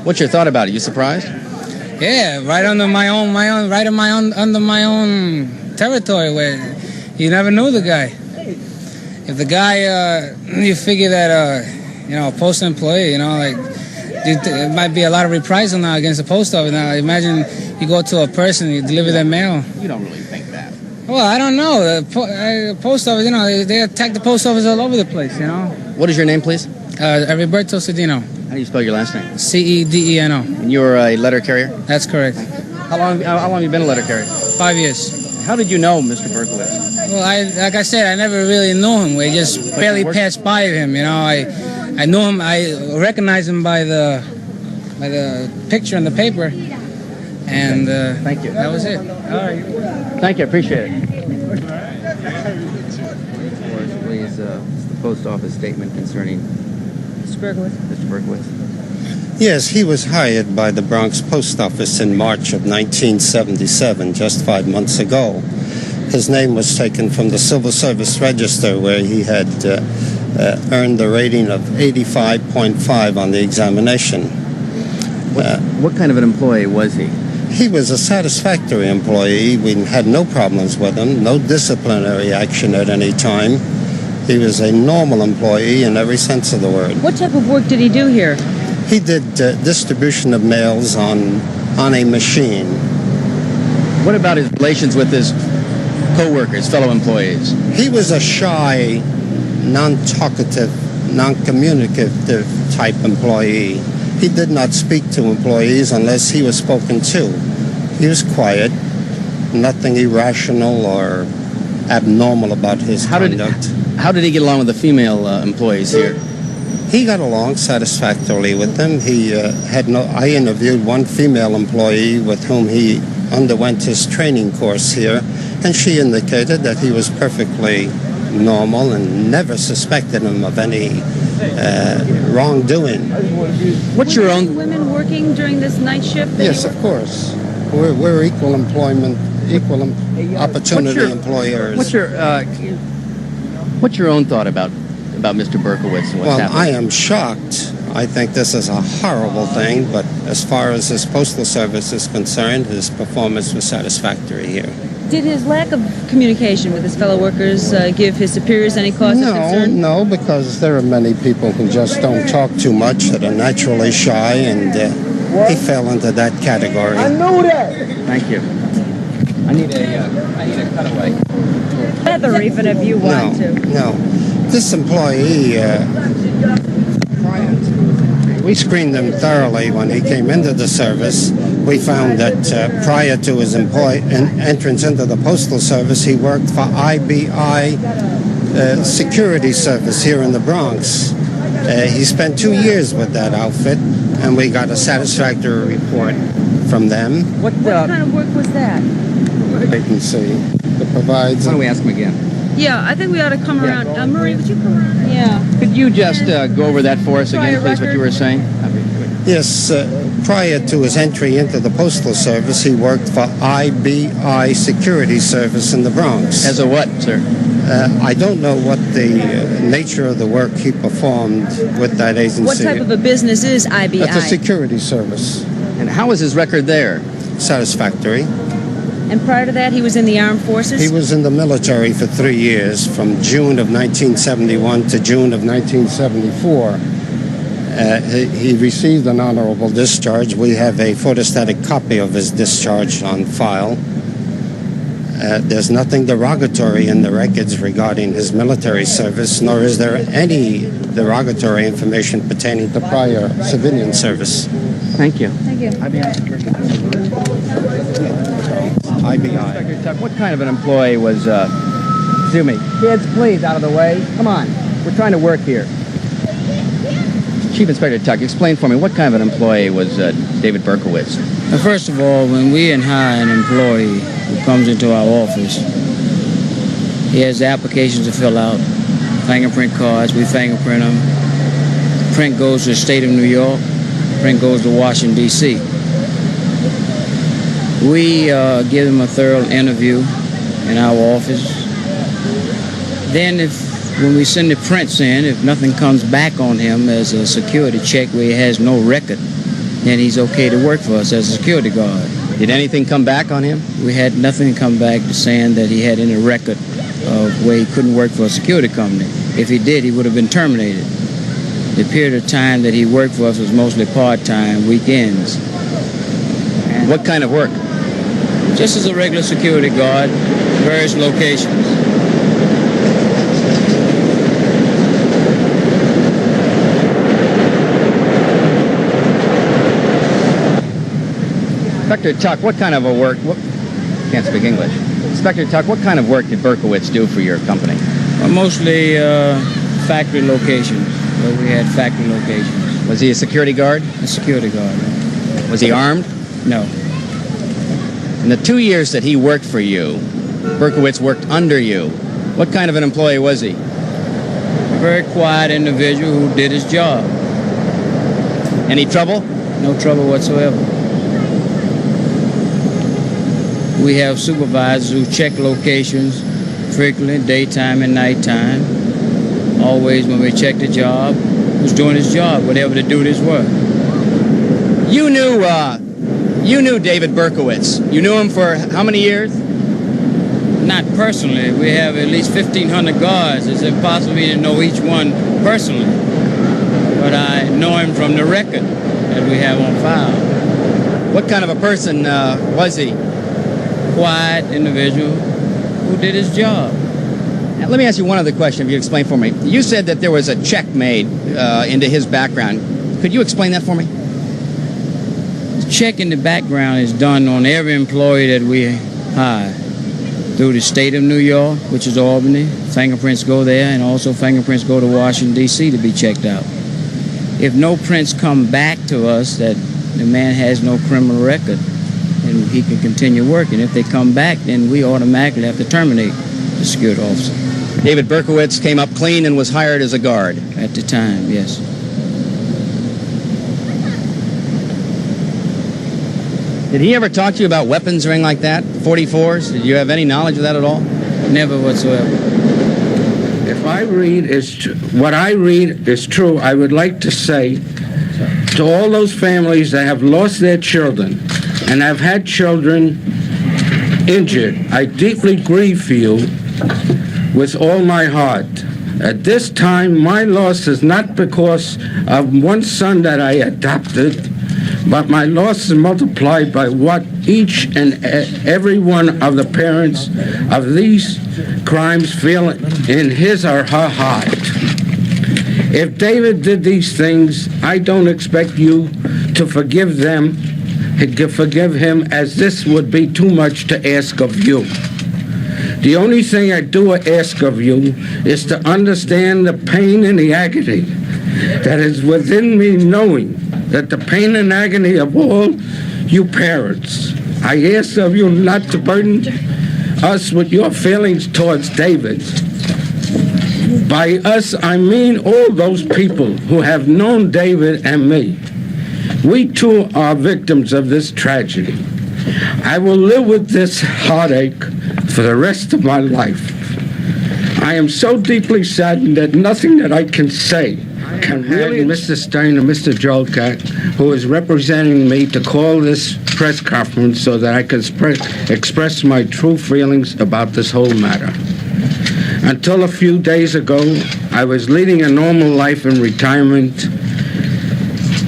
What's your thought about it? You surprised? Yeah, right under my own, under my own territory where you never knew the guy. If the guy, you figure that, a post employee, it might be a lot of reprisal now against the post office. Now, imagine you go to a person, you deliver their mail. You don't really think that. Well, I don't know. The post office, they attack the post office all over the place, What is your name, please? Heriberto Cedeno. How do you spell your last name? Cedeno. And you're a letter carrier? That's correct. How long have you been a letter carrier? 5 years. How did you know Mr. Berkowitz? Well, like I said, I never really knew him. We just barely passed by him, I knew him. I recognized him by the picture in the paper, and thank you. That was it. All right. Thank you. I appreciate it. Please, the post office statement concerning Mr. Berkowitz. Yes, he was hired by the Bronx Post Office in March of 1977, just 5 months ago. His name was taken from the Civil Service Register, where he had earned a rating of 85.5 on the examination. What kind of an employee was he? He was a satisfactory employee. We had no problems with him, no disciplinary action at any time. He was a normal employee in every sense of the word. What type of work did he do here? He did distribution of mails on a machine. What about his relations with his co-workers, fellow employees? He was a shy, non-talkative, non-communicative type employee. He did not speak to employees unless he was spoken to. He was quiet, nothing irrational or abnormal about his conduct. How did he get along with the female employees here? He got along satisfactorily with them. I interviewed one female employee with whom he underwent his training course here, and she indicated that he was perfectly normal and never suspected him of any wrongdoing. What's your own? Women working during this night shift? Yes, of course. We're equal employment, equal opportunity employers. What's your own thought about Mr. Berkowitz and what's happening? I am shocked. I think this is a horrible thing, but as far as his postal service is concerned, his performance was satisfactory here. Did his lack of communication with his fellow workers give his superiors any cause of concern? No, because there are many people who just don't talk too much, that are naturally shy, and he fell into that category. I knew that. Thank you. I need a cutaway. Feather, even if you want to. No. This employee, we screened him thoroughly when he came into the service. We found that prior to his entrance into the Postal Service, he worked for IBI Security Service here in the Bronx. He spent 2 years with that outfit, and we got a satisfactory report from them. What kind of work was that? Wait and see. It provides... Why don't we ask him again? Yeah, I think we ought to come around. Marie, would you come around? Yeah. Could you just go over that for us again, please, what you were saying? Yes, prior to his entry into the Postal Service, he worked for IBI Security Service in the Bronx. As a what, sir? I don't know what the nature of the work he performed with that agency. What type of a business is IBI? It's a security service. And how was his record there? Satisfactory. And prior to that, he was in the armed forces? He was in the military for 3 years, from June of 1971 to June of 1974. He received an honorable discharge. We have a photostatic copy of his discharge on file. There's nothing derogatory in the records regarding his military service, nor is there any derogatory information pertaining to prior civilian service. Thank you. Thank you. IBI. What kind of an employee was, excuse me, kids, please, out of the way. Come on, we're trying to work here. Chief Inspector Tuck, explain for me, what kind of an employee was David Berkowitz? First of all, when we hire an employee who comes into our office, he has applications to fill out, fingerprint cards, we fingerprint them. Print goes to the state of New York, print goes to Washington, D.C. We give him a thorough interview in our office. Then when we send the prints in, if nothing comes back on him as a security check where he has no record, then he's okay to work for us as a security guard. Did anything come back on him? We had nothing come back saying that he had any record of where he couldn't work for a security company. If he did, he would have been terminated. The period of time that he worked for us was mostly part-time, weekends. And what kind of work? Just as a regular security guard, various locations. Inspector Tuck, what kind of a work? Can't speak English. Inspector Tuck, what kind of work did Berkowitz do for your company? Well, mostly factory locations, where we had factory locations. Was he a security guard? A security guard. Was he armed? No. In the 2 years that he worked for you, Berkowitz worked under you. What kind of an employee was he? A very quiet individual who did his job. Any trouble? No trouble whatsoever. We have supervisors who check locations frequently, daytime and nighttime. Always when we check the job, who's doing his job, whatever the duties were. You knew David Berkowitz. You knew him for how many years? Not personally. We have at least 1,500 guards. It's impossible to know each one personally. But I know him from the record that we have on file. What kind of a person was he? Quiet individual who did his job. Now, let me ask you one other question, if you explain for me. You said that there was a check made into his background. Could you explain that for me? The check in the background is done on every employee that we hire through the state of New York, which is Albany. Fingerprints go there, and also fingerprints go to Washington, D.C. to be checked out. If no prints come back to us that the man has no criminal record, and he can continue working. If they come back, then we automatically have to terminate the security officer. David Berkowitz came up clean and was hired as a guard? At the time, yes. Did he ever talk to you about weapons or anything like that? 44s? Did you have any knowledge of that at all? Never whatsoever. If I read what I read is true, I would like to say to all those families that have lost their children and have had children injured, I deeply grieve for you with all my heart. At this time, my loss is not because of one son that I adopted, but my loss is multiplied by what each and every one of the parents of these crimes feel in his or her heart. If David did these things, I don't expect you to forgive them, forgive him, as this would be too much to ask of you. The only thing I do ask of you is to understand the pain and the agony that is within me, knowing that the pain and agony of all you parents. I ask of you not to burden us with your feelings towards David. By us, I mean all those people who have known David and me. We too are victims of this tragedy. I will live with this heartache for the rest of my life. I am so deeply saddened that nothing that I can say can really... Mr. Stern and Mr. Jolkat, who is representing me, to call this press conference so that I can express my true feelings about this whole matter. Until a few days ago, I was leading a normal life in retirement.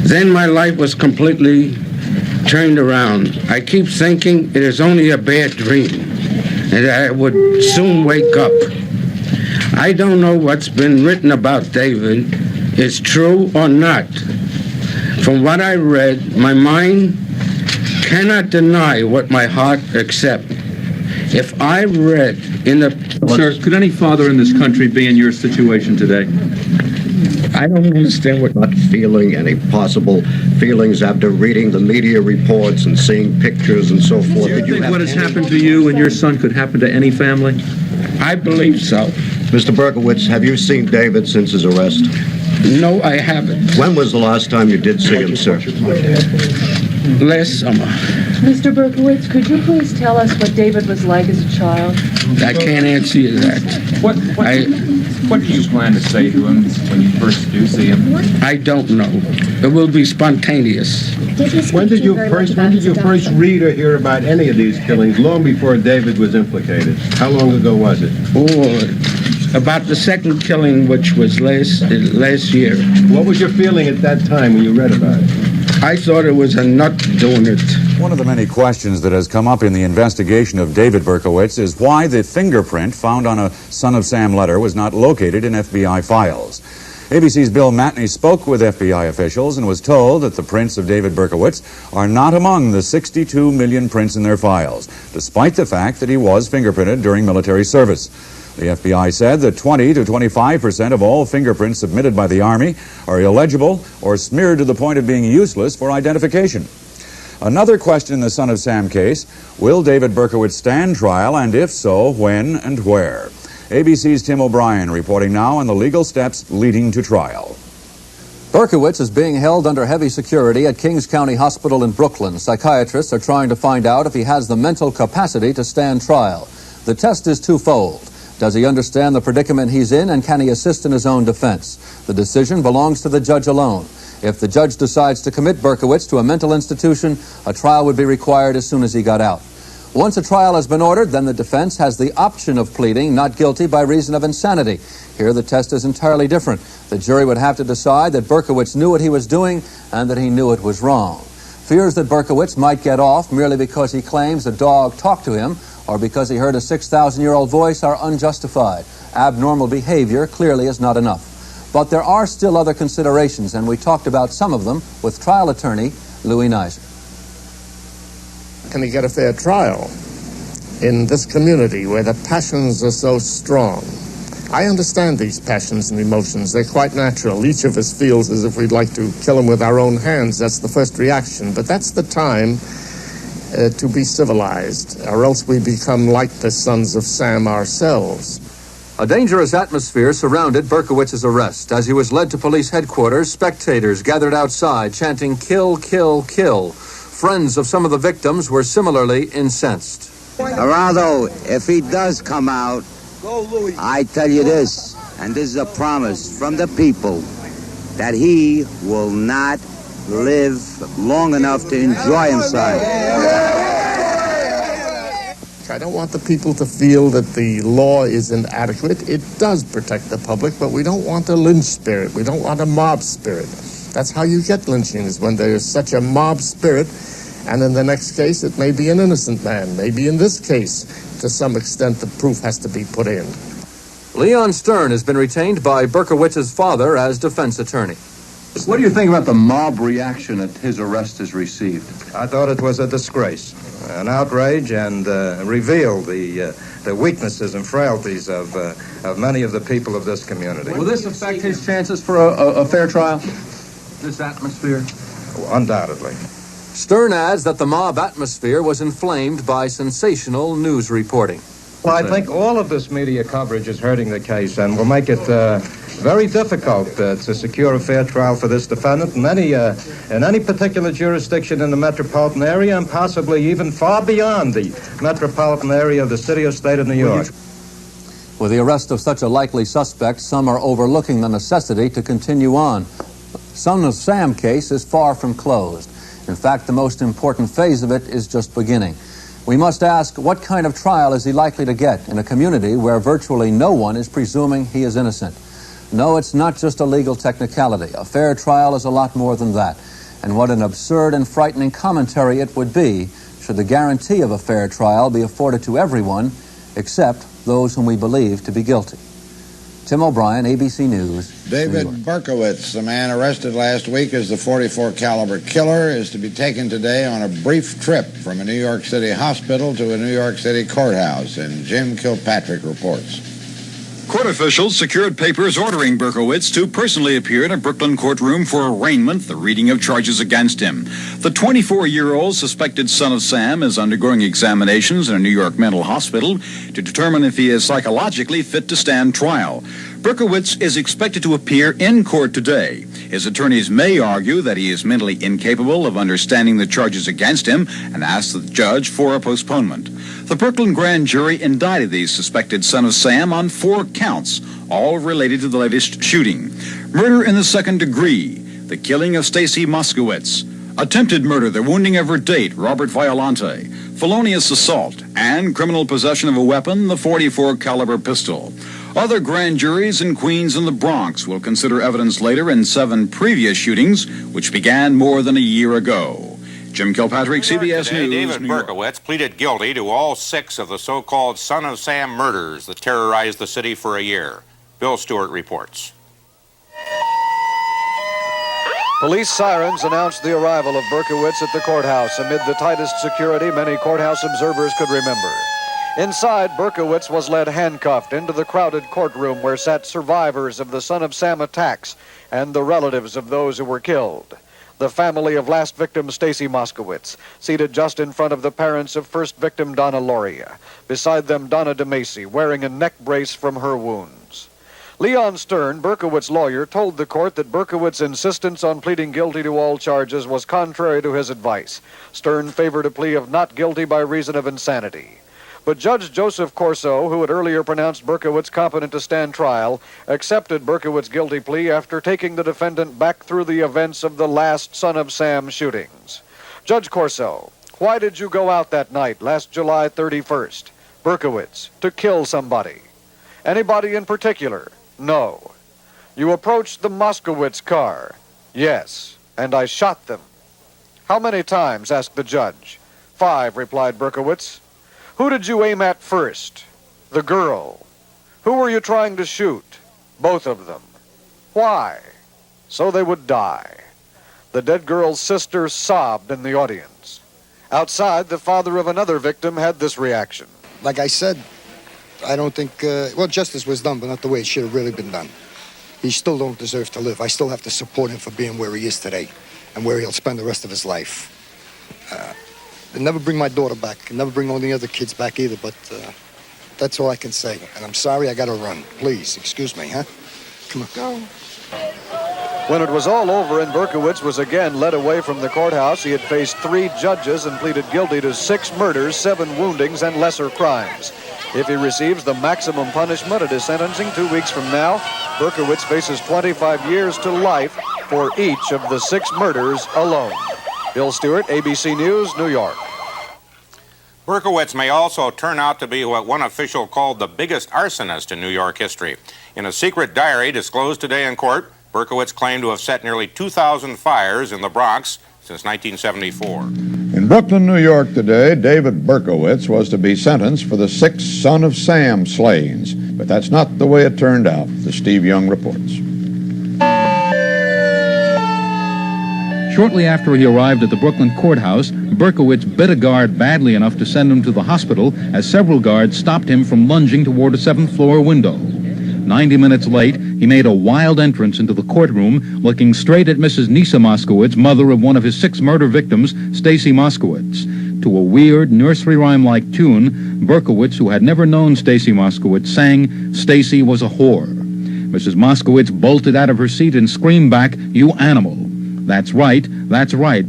Then my life was completely turned around. I keep thinking it is only a bad dream, and I would soon wake up. I don't know what's been written about David is true or not. From what I read, my mind cannot deny what my heart accepts. If I read in the... Sir, could any father in this country be in your situation today? I don't understand what not feeling any possible feelings after reading the media reports and seeing pictures and so forth. Do you think what has happened to you and your son could happen to any family? I believe so. Mr. Berkowitz, have you seen David since his arrest? No, I haven't. When was the last time you did see him, sir? last summer. Mr. Berkowitz, could you please tell us what David was like as a child? I can't answer you that. What do you plan to say to him when you first do see him? I don't know. It will be spontaneous. When did you first read or hear about any of these killings, long before David was implicated? How long ago was it? Oh, about the second killing, which was last year. What was your feeling at that time when you read about it? I thought it was a nut doing it. One of the many questions that has come up in the investigation of David Berkowitz is why the fingerprint found on a Son of Sam letter was not located in FBI files. ABC's Bill Matney spoke with FBI officials and was told that the prints of David Berkowitz are not among the 62 million prints in their files, despite the fact that he was fingerprinted during military service. The FBI said that 20 to 25% of all fingerprints submitted by the Army are illegible or smeared to the point of being useless for identification. Another question in the Son of Sam case, will David Berkowitz stand trial, and if so, when and where? ABC's Tim O'Brien reporting now on the legal steps leading to trial. Berkowitz is being held under heavy security at Kings County Hospital in Brooklyn. Psychiatrists are trying to find out if he has the mental capacity to stand trial. The test is twofold. Does he understand the predicament he's in, and can he assist in his own defense? The decision belongs to the judge alone. If the judge decides to commit Berkowitz to a mental institution, a trial would be required as soon as he got out. Once a trial has been ordered, then the defense has the option of pleading not guilty by reason of insanity. Here, the test is entirely different. The jury would have to decide that Berkowitz knew what he was doing and that he knew it was wrong. Fears that Berkowitz might get off merely because he claims a dog talked to him or because he heard a 6,000-year-old voice are unjustified. Abnormal behavior clearly is not enough. But there are still other considerations, and we talked about some of them with trial attorney Louis Nizer. Can he get a fair trial in this community where the passions are so strong? I understand these passions and emotions. They're quite natural. Each of us feels as if we'd like to kill him with our own hands. That's the first reaction. But that's the time to be civilized, or else we become like the Sons of Sam ourselves. A dangerous atmosphere surrounded Berkowitz's arrest. As he was led to police headquarters, spectators gathered outside chanting, "Kill, kill, kill." Friends of some of the victims were similarly incensed. Geraldo, if he does come out, I tell you this, and this is a promise from the people, that he will not live long enough to enjoy himself. I don't want the people to feel that the law is inadequate. It does protect the public, but we don't want a lynch spirit. We don't want a mob spirit. That's how you get lynchings, when there's such a mob spirit, and in the next case it may be an innocent man. Maybe in this case, to some extent, the proof has to be put in. Leon Stern has been retained by Berkowitz's father as defense attorney. What do you think about the mob reaction that his arrest has received? I thought it was a disgrace, an outrage, and revealed the weaknesses and frailties of many of the people of this community. Will this affect his chances for a fair trial? This atmosphere? Undoubtedly. Stern adds that the mob atmosphere was inflamed by sensational news reporting. Well, I think all of this media coverage is hurting the case and will make it very difficult to secure a fair trial for this defendant in any particular jurisdiction in the metropolitan area, and possibly even far beyond the metropolitan area of the city or state of New York. With the arrest of such a likely suspect, some are overlooking the necessity to continue on. Son of Sam case is far from closed. In fact, the most important phase of it is just beginning. We must ask, what kind of trial is he likely to get in a community where virtually no one is presuming he is innocent? No, it's not just a legal technicality. A fair trial is a lot more than that. And what an absurd and frightening commentary it would be should the guarantee of a fair trial be afforded to everyone except those whom we believe to be guilty. Tim O'Brien, ABC News. David Berkowitz, the man arrested last week as the .44 caliber killer, is to be taken today on a brief trip from a New York City hospital to a New York City courthouse, and Jim Kilpatrick reports. Court officials secured papers ordering Berkowitz to personally appear in a Brooklyn courtroom for arraignment, the reading of charges against him. The 24-year-old suspected son of Sam is undergoing examinations in a New York mental hospital to determine if he is psychologically fit to stand trial. Berkowitz is expected to appear in court today. His attorneys may argue that he is mentally incapable of understanding the charges against him and ask the judge for a postponement. The Brooklyn grand jury indicted the suspected son of Sam on 4 counts, all related to the latest shooting. Murder in the second degree, the killing of Stacy Moskowitz, attempted murder, the wounding of her date, Robert Violante, felonious assault, and criminal possession of a weapon, the .44 caliber pistol. Other grand juries in Queens and the Bronx will consider evidence later in 7 previous shootings, which began more than a year ago. Jim Kilpatrick, CBS News. David Berkowitz pleaded guilty to all 6 of the so-called Son of Sam murders that terrorized the city for a year. Bill Stewart reports. Police sirens announced the arrival of Berkowitz at the courthouse amid the tightest security many courthouse observers could remember. Inside, Berkowitz was led handcuffed into the crowded courtroom where sat survivors of the Son of Sam attacks and the relatives of those who were killed. The family of last victim Stacy Moskowitz, seated just in front of the parents of first victim Donna Loria. Beside them, Donna DeMacy, wearing a neck brace from her wounds. Leon Stern, Berkowitz's lawyer, told the court that Berkowitz's insistence on pleading guilty to all charges was contrary to his advice. Stern favored a plea of not guilty by reason of insanity. But Judge Joseph Corso, who had earlier pronounced Berkowitz competent to stand trial, accepted Berkowitz's guilty plea after taking the defendant back through the events of the last Son of Sam shootings. Judge Corso, why did you go out that night, last July 31st? Berkowitz, to kill somebody. Anybody in particular? No. You approached the Moskowitz car? Yes. And I shot them. How many times? Asked the judge. 5, replied Berkowitz. Who did you aim at first? The girl. Who were you trying to shoot? Both of them. Why? So they would die. The dead girl's sister sobbed in the audience. Outside, the father of another victim had this reaction. Like I said, I don't think, well, justice was done, but not the way it should have really been done. He still don't deserve to live. I still have to support him for being where he is today and where he'll spend the rest of his life. They'll never bring my daughter back, never bring all the other kids back either, but that's all I can say. And I'm sorry I gotta run. Please, excuse me, huh? Come on. Go. When it was all over and Berkowitz was again led away from the courthouse, he had faced 3 judges and pleaded guilty to 6 murders, 7 woundings, and lesser crimes. If he receives the maximum punishment at his sentencing 2 weeks from now, Berkowitz faces 25 years to life for each of the 6 murders alone. Bill Stewart, ABC News, New York. Berkowitz may also turn out to be what one official called the biggest arsonist in New York history. In a secret diary disclosed today in court, Berkowitz claimed to have set nearly 2,000 fires in the Bronx since 1974. In Brooklyn, New York today, David Berkowitz was to be sentenced for the 6 Son of Sam slayings, but that's not the way it turned out. The Steve Young reports. Shortly after he arrived at the Brooklyn courthouse, Berkowitz bit a guard badly enough to send him to the hospital as several guards stopped him from lunging toward a 7th-floor window. 90 minutes late, he made a wild entrance into the courtroom, looking straight at Mrs. Nisa Moskowitz, mother of one of his 6 murder victims, Stacy Moskowitz. To a weird, nursery rhyme-like tune, Berkowitz, who had never known Stacy Moskowitz, sang, "Stacy was a whore." Mrs. Moskowitz bolted out of her seat and screamed back, "You animal." That's right,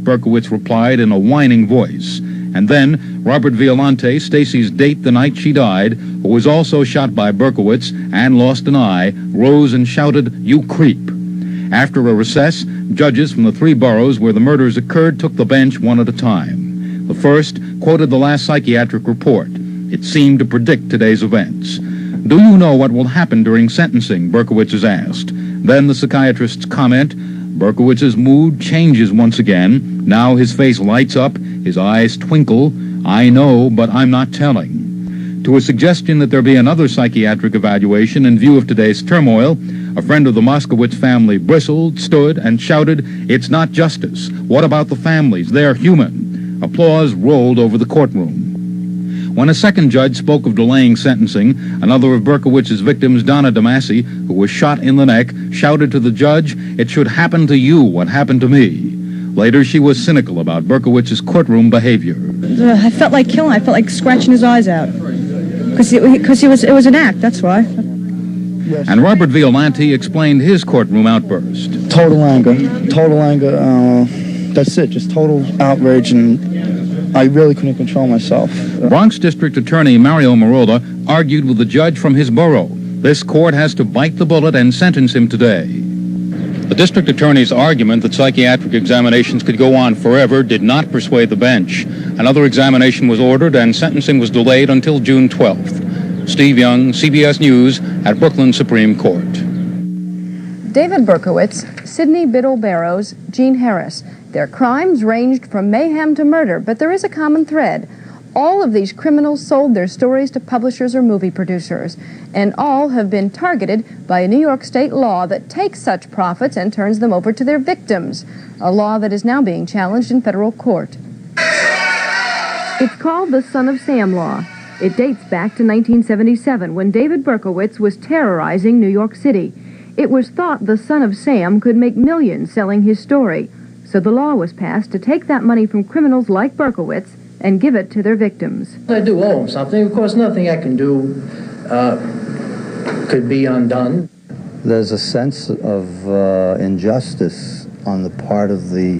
Berkowitz replied in a whining voice. And then Robert Violante, Stacy's date the night she died, who was also shot by Berkowitz and lost an eye, rose and shouted, "You creep." After a recess, judges from the 3 boroughs where the murders occurred took the bench one at a time. The first quoted the last psychiatric report. It seemed to predict today's events. "Do you know what will happen during sentencing?" Berkowitz is asked. Then the psychiatrist's comment, Berkowitz's mood changes once again. Now his face lights up, his eyes twinkle. "I know, but I'm not telling." To a suggestion that there be another psychiatric evaluation in view of today's turmoil, a friend of the Moskowitz family bristled, stood, and shouted, "It's not justice. What about the families? They're human." Applause rolled over the courtroom. When a second judge spoke of delaying sentencing, another of Berkowitz's victims, Donna DeMacy, who was shot in the neck, shouted to the judge, "It should happen to you what happened to me." Later, she was cynical about Berkowitz's courtroom behavior. I felt like killing. I felt like scratching his eyes out. Because it was an act, that's why. and Robert Violante explained his courtroom outburst. Total anger. That's it, just total outrage, and I really couldn't control myself. Bronx District Attorney Mario Marola argued with the judge from his borough. This court has to bite the bullet and sentence him today. The district attorney's argument that psychiatric examinations could go on forever did not persuade the bench. Another examination was ordered and sentencing was delayed until June 12th. Steve Young, CBS News, at Brooklyn Supreme Court. David Berkowitz, Sidney Biddle Barrows, Gene Harris. Their crimes ranged from mayhem to murder, but there is a common thread. All of these criminals sold their stories to publishers or movie producers, and all have been targeted by a New York state law that takes such profits and turns them over to their victims, a law that is now being challenged in federal court. It's called the Son of Sam Law. It dates back to 1977 when David Berkowitz was terrorizing New York City. It was thought the Son of Sam could make millions selling his story, so the law was passed to take that money from criminals like Berkowitz and give it to their victims. I do owe him something. Of course, nothing I can do could be undone. There's a sense of injustice on the part of the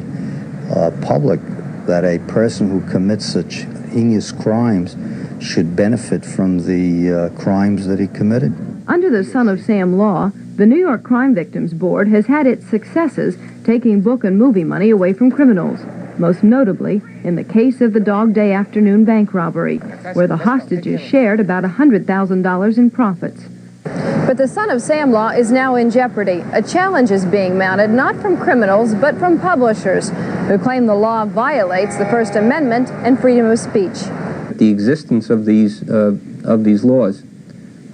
public that a person who commits such heinous crimes should benefit from the crimes that he committed. Under the Son of Sam law, the New York Crime Victims Board has had its successes taking book and movie money away from criminals, most notably in the case of the Dog Day Afternoon bank robbery, where the hostages shared about $100,000 in profits. But the Son of Sam law is now in jeopardy. A challenge is being mounted not from criminals, but from publishers who claim the law violates the First Amendment and freedom of speech. The existence of these laws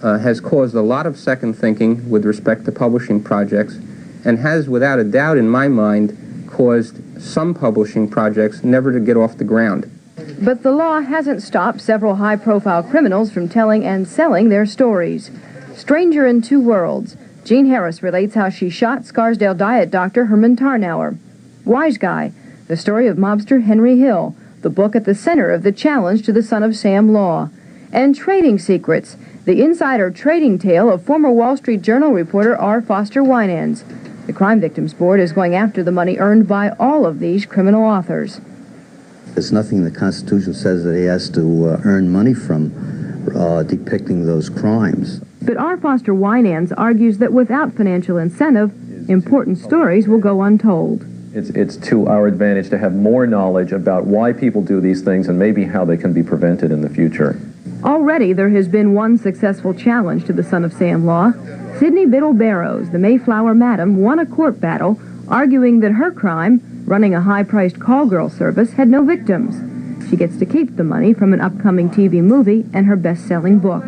has caused a lot of second thinking with respect to publishing projects, and has, without a doubt in my mind, caused some publishing projects never to get off the ground. But the law hasn't stopped several high-profile criminals from telling and selling their stories. Stranger in Two Worlds, Gene Harris relates how she shot Scarsdale diet doctor Herman Tarnauer. Wise Guy, the story of mobster Henry Hill, the book at the center of the challenge to the Son of Sam law. And Trading Secrets, the insider trading tale of former Wall Street Journal reporter R. Foster Winans. The Crime Victims Board is going after the money earned by all of these criminal authors. There's nothing in the Constitution says that he has to earn money from depicting those crimes. But R. Foster Winans argues that without financial incentive, important stories will go untold. It's to our advantage to have more knowledge about why people do these things and maybe how they can be prevented in the future. Already there has been one successful challenge to the Son of Sam law. Sidney Biddle Barrows, the Mayflower Madam, won a court battle arguing that her crime, running a high-priced call girl service, had no victims. She gets to keep the money from an upcoming TV movie and her best-selling book.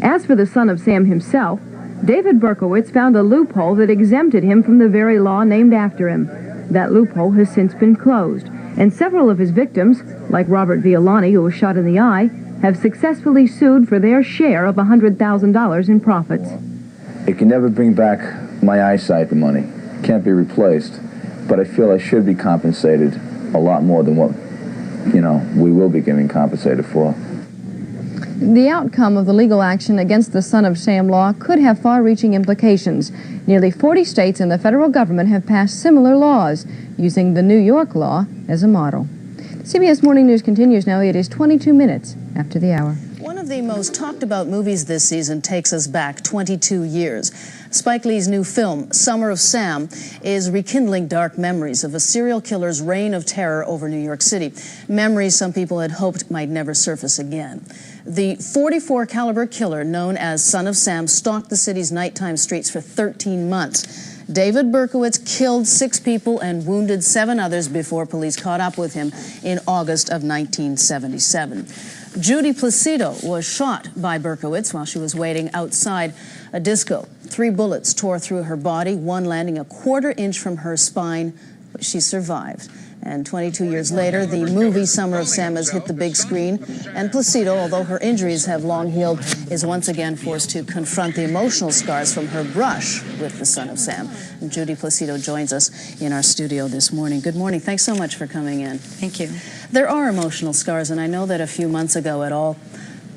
As for the Son of Sam himself, David Berkowitz found a loophole that exempted him from the very law named after him. That loophole has since been closed, and several of his victims, like Robert Violante, who was shot in the eye, have successfully sued for their share of $100,000 in profits. It can never bring back my eyesight, the money. It can't be replaced. But I feel I should be compensated a lot more than what, we will be getting compensated for. The outcome of the legal action against the Son of Sam law could have far-reaching implications. Nearly 40 states and the federal government have passed similar laws, using the New York law as a model. CBS Morning News continues now. It is 22 minutes after the hour. One of the most talked about movies this season takes us back 22 years. Spike Lee's new film, Summer of Sam, is rekindling dark memories of a serial killer's reign of terror over New York City. Memories some people had hoped might never surface again. The .44 caliber killer known as Son of Sam stalked the city's nighttime streets for 13 months. David Berkowitz killed 6 people and wounded 7 others before police caught up with him in August of 1977. Judy Placido was shot by Berkowitz while she was waiting outside a disco. 3 bullets tore through her body, one landing a quarter inch from her spine, but she survived. And 22 years later, the movie Summer of Sam has hit the big screen, and Placido, although her injuries have long healed, is once again forced to confront the emotional scars from her brush with the Son of Sam. And Judy Placido joins us in our studio this morning. Good morning. Thanks so much for coming in. Thank you. There are emotional scars, and I know that a few months ago it all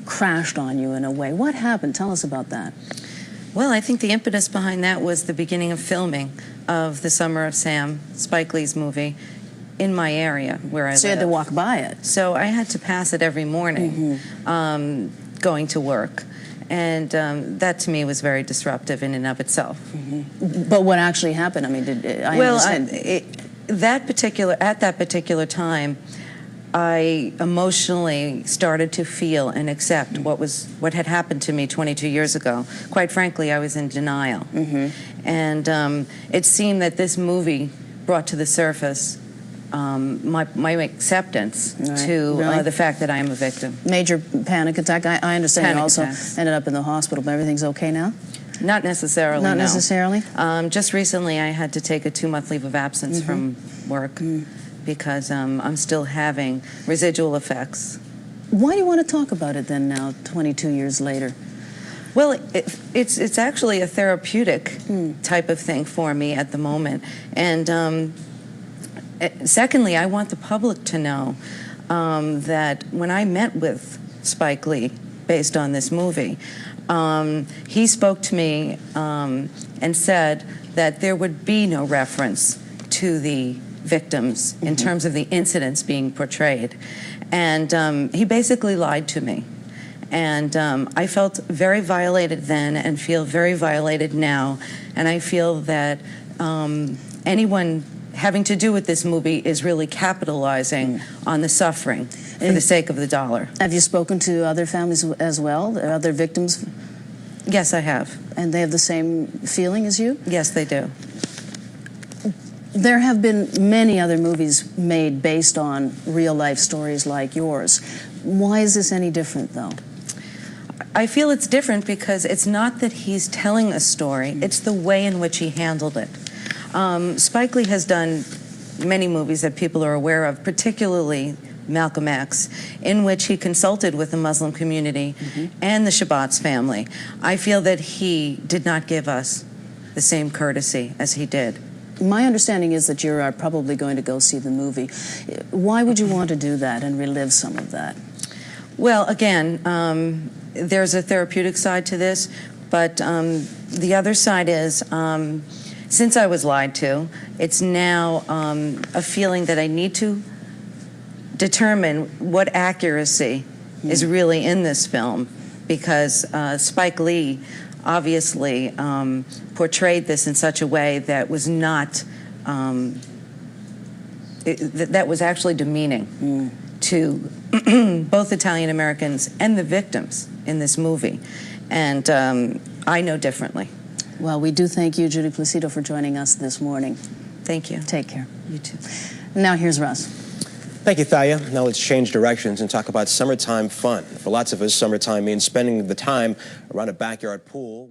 crashed on you in a way. What happened? Tell us about that. Well, I think the impetus behind that was the beginning of filming of The Summer of Sam, Spike Lee's movie, in my area where I live. So you had to walk by it. So I had to pass it every morning, going to work. And that to me was very disruptive in and of itself. But what actually happened? I mean, at that particular time, I emotionally started to feel and accept what had happened to me 22 years ago. Quite frankly, I was in denial. And it seemed that this movie brought to the surface my acceptance to the fact that I am a victim. Major panic attack. I understand Panic you also attacks. ended up in the hospital, but everything's okay now? Not necessarily, Not no. necessarily? Just recently I had to take a 2-month leave of absence from work because I'm still having residual effects. Why do you want to talk about it then now, 22 years later? Well, it's actually a therapeutic type of thing for me at the moment. And secondly, I want the public to know that when I met with Spike Lee, based on this movie, he spoke to me and said that there would be no reference to the victims in terms of the incidents being portrayed. And he basically lied to me. And I felt very violated then and feel very violated now. And I feel that anyone having to do with this movie is really capitalizing on the suffering for the sake of the dollar. Have you spoken to other families as well, other victims? Yes, I have. And they have the same feeling as you? Yes, they do. There have been many other movies made based on real-life stories like yours. Why is this any different, though? I feel it's different because it's not that he's telling a story, it's the way in which he handled it. Spike Lee has done many movies that people are aware of, particularly Malcolm X, in which he consulted with the Muslim community and the Shabbat's family. I feel that he did not give us the same courtesy as he did. My understanding is that you are probably going to go see the movie. Why would you want to do that and relive some of that? Well, again, there's a therapeutic side to this, but the other side is, since I was lied to, it's now a feeling that I need to determine what accuracy is really in this film, because Spike Lee obviously portrayed this in such a way that was not, that was actually demeaning to both Italian Americans and the victims in this movie. And I know differently. Well, we do thank you, Judy Placido, for joining us this morning. Thank you. Take care. You too. Now here's Russ. Thank you, Thalia. Now let's change directions and talk about summertime fun. For lots of us, summertime means spending the time around a backyard pool.